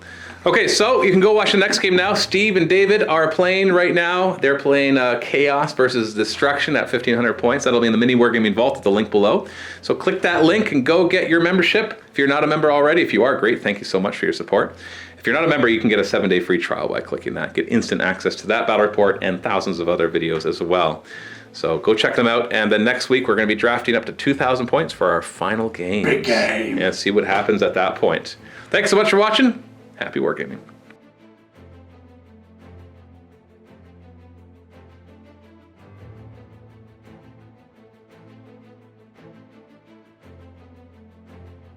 [SPEAKER 2] Okay, so you can go watch the next game now. Steve and David are playing right now. They're playing Chaos versus Destruction at 1,500 points. That'll be in the MiniWarGaming Vault at the link below. So click that link and go get your membership. If you're not a member already, if you are, great. Thank you so much for your support. If you're not a member, you can get a 7-day free trial by clicking that. Get instant access to that battle report and thousands of other videos as well. So go check them out. And then next week, we're going to be drafting up to 2,000 points for our final game.
[SPEAKER 3] Big game.
[SPEAKER 2] Yeah, see what happens at that point. Thanks so much for watching. Happy wargaming.